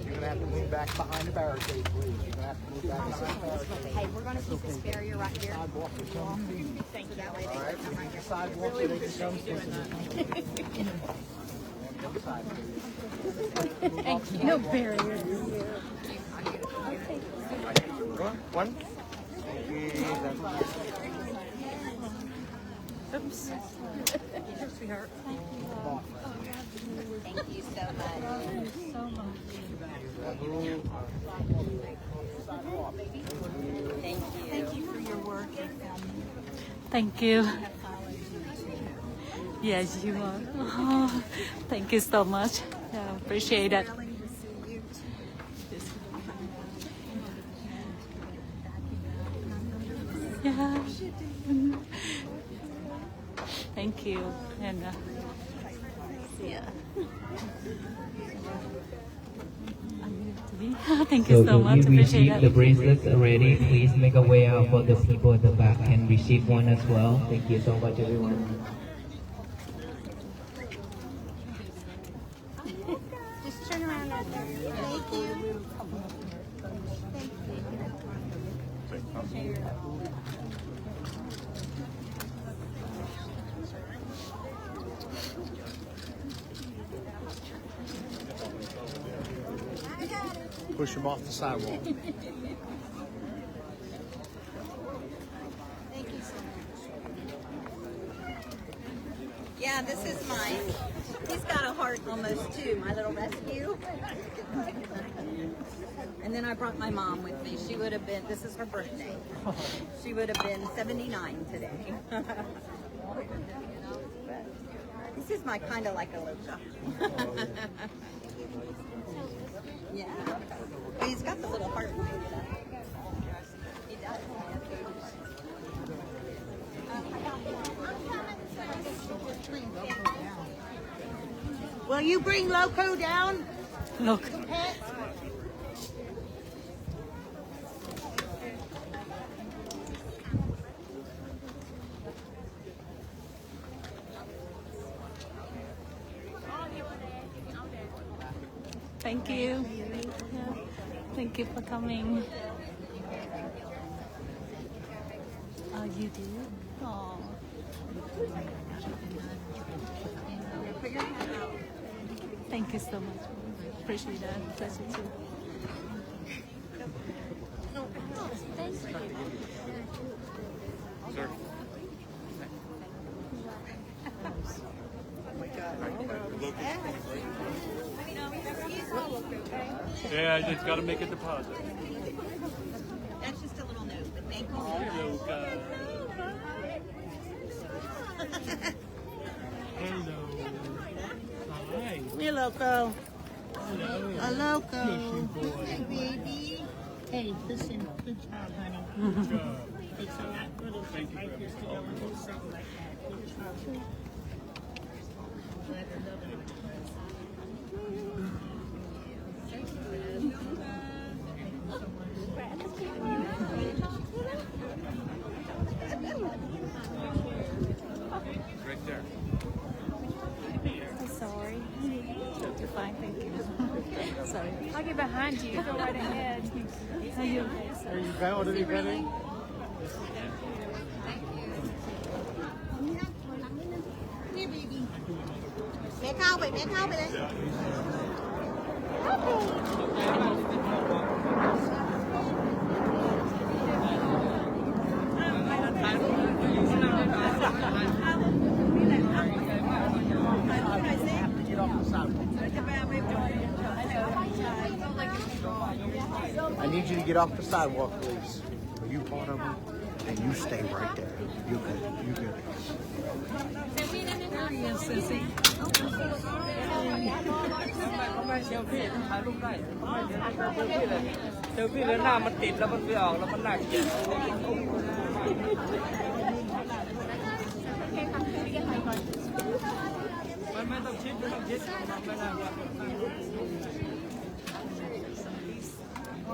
You're gonna have to move back behind the barricade, please. You're gonna have to move back behind the barricade. Hey, we're gonna keep this barrier right here. Sidewalk or something. Thank you. That way All right, we need the sidewalk so they can come to the No barrier. One. Oops. Sweetheart. Thank you so much. Thank you. Thank you for your work. Thank you. Yes, you are. Oh, thank you so much. Yeah, appreciate it. Yeah. Thank you. And yeah. Thank you so So much. if you Appreciate received the it. bracelets already, please make a way out for the people at the back and receive one as well. Thank you so much, everyone. Just turn around out there. Thank you. Push them off the sidewalk. Thank you so much. Yeah, this is mine. He's got a heart almost too, my little rescue. And then I brought my mom with me. She would have been, this is her birthday. She would have been 79 today. This is my kind of like a Aloha. Yeah. But he's got the little heart. He does. Will you bring Loco down? Look. Pet? Thank you. Yeah. Thank you for coming. Oh, you did? Oh. Thank you so much. Appreciate that. Bless you too. Sir. Yeah, I just got to make a deposit. That's just a little note, but thank you. Hello. Hi. Hey, Loco. Hello. A Loco. Boy. Hey, baby. Hey, listen. Good job, honey. Good job. It's a lot good to Thank you, like Grandma. this to go and do something like that. Good job. Glad to love it. Right there. I'm sorry. You're fine, thank you. Sorry. I'll get behind you. Go right ahead. Are you okay? Are you going to be ready? Here, baby. Mẹ khao vậy, mẹ khao vậy đấy. I need you to get off the sidewalk, please. Are you part of them? And you stay right there. You good. You good.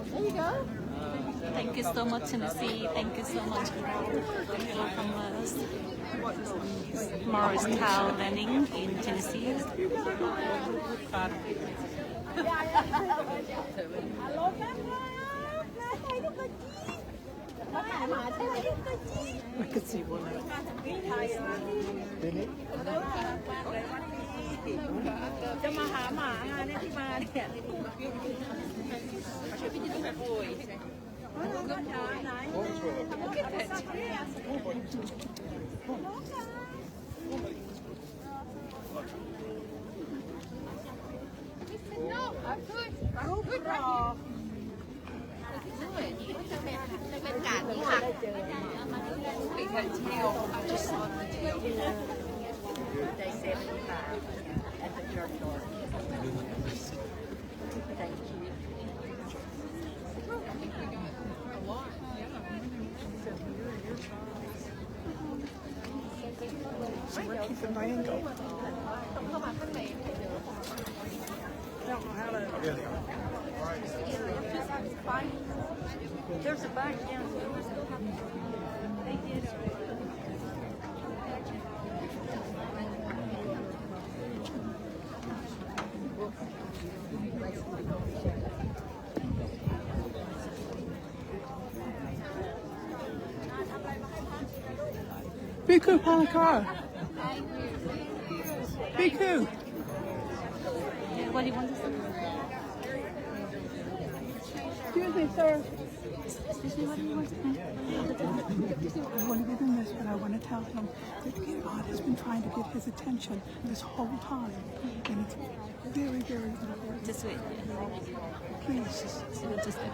There you go. Thank you so much, Tennessee. Thank you so much for welcome us. Morristown landing in Tennessee. I could see one. Didn't it? จะมาหาหมาเนี่ยที่มาเนี่ยเป็นการที่หัก Because tail, I just saw the tail. Day 75 at the church. Thank you. So we're keeping my angle. There's a bike down here. They did. Biku Palakar. Biku. What do you want to say? Excuse me, sir. Excuse me, what do you want to say? I want to give him this, but I want to tell him that God has been trying to get his attention this whole time. And it's very, very important. Just wait. Please. Just wait.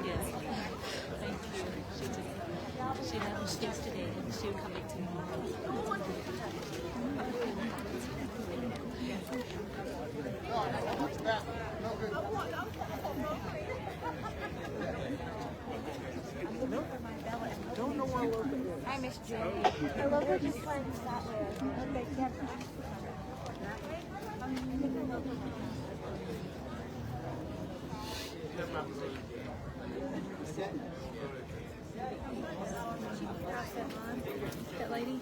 Yes. Thank you. She left yesterday and she'll come back tomorrow. Hi, Miss J. I love what you find that way. Okay, yeah. That lady?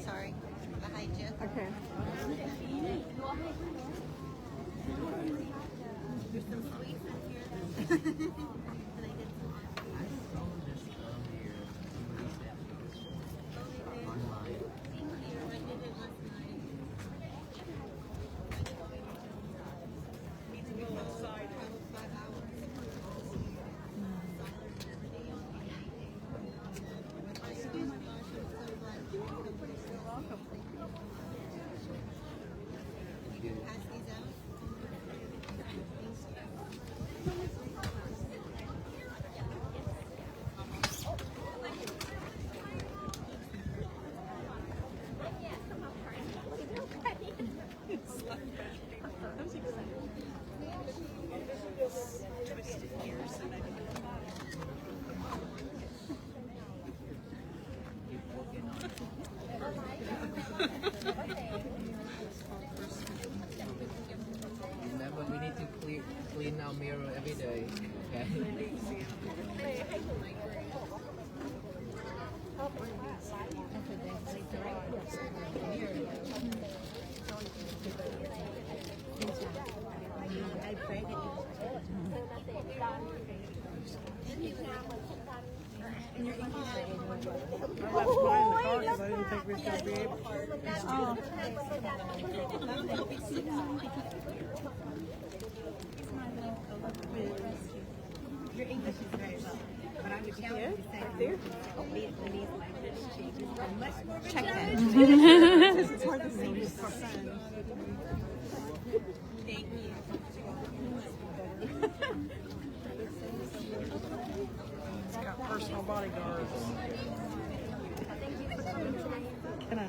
Sorry, behind you. Okay. There's some sweets in here. Remember, we need to clean our mirror every day. Okay? Your English is very low, but I would tell you to say Vietnamese language changes are much more rich. Check that. This is for the seniors for fun. Thank you. It's got personal bodyguards. Can I?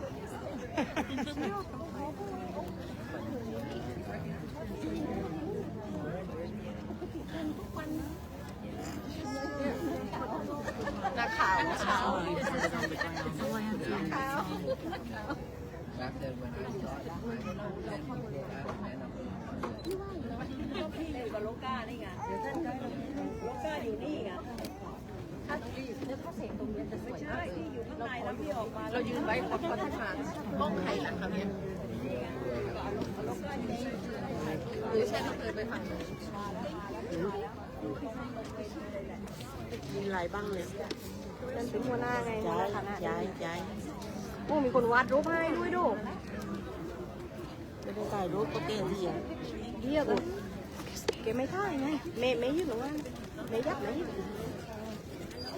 Back then when I started, I had 10 people at the end of the โลกานี่ไงโลกาอยู่นี่ไงถ้าเสียงตรงนี้จะสวยมากเลยอยู่ข้างในแล้วพี่ออกมาเรายืนไว้คนที่ผ่านมองใครหลังเขาเนี่ยหรือใช่เราเคยไปผ่าน มีหลายบ้างเลย เป็นถึงหัวหน้าไง ย้าย โอ้มีคนวาดรูปให้ด้วยดู ไม่ได้ถ่ายรูปก็เก่งดีอ่ะ เรียกเลยแกไม่ท่ายไงแม่ยืนหรือว่าแม่ยับไหน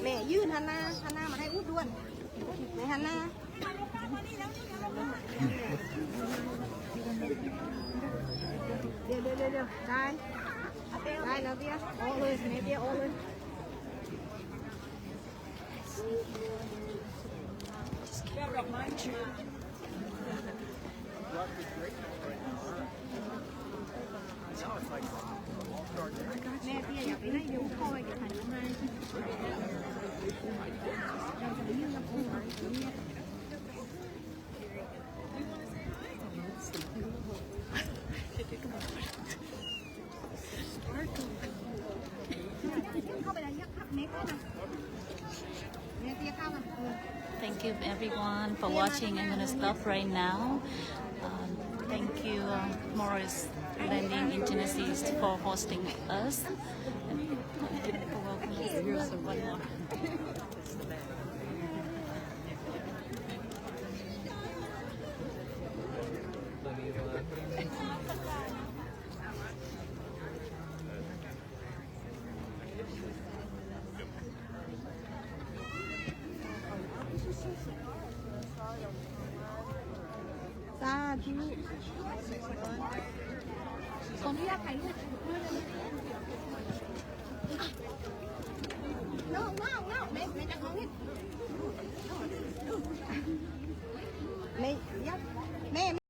แม่ยืนฮันนามาให้อุ้ดด้วนแม่ฮันนาเดี๋ยวได้แล้วเบี้ยโอ้เลยแม่เบี้ยโอ้เลยแม่เตี้ยอยากไปได้ดูพ่ออยากหันมาเราจะไปยื่นลำโพงเนี่ยเข้าไปแล้วยักษ์เน็กเลยนะแม่เตี้ยเข้ามา Thank you everyone for watching. I'm gonna stop right now. Thank you Morris Landing International for hosting us. And for welcoming us. Here's one more. Con đi ra thấy No, mẹ đặt ngón hết. Mẹ, mẹ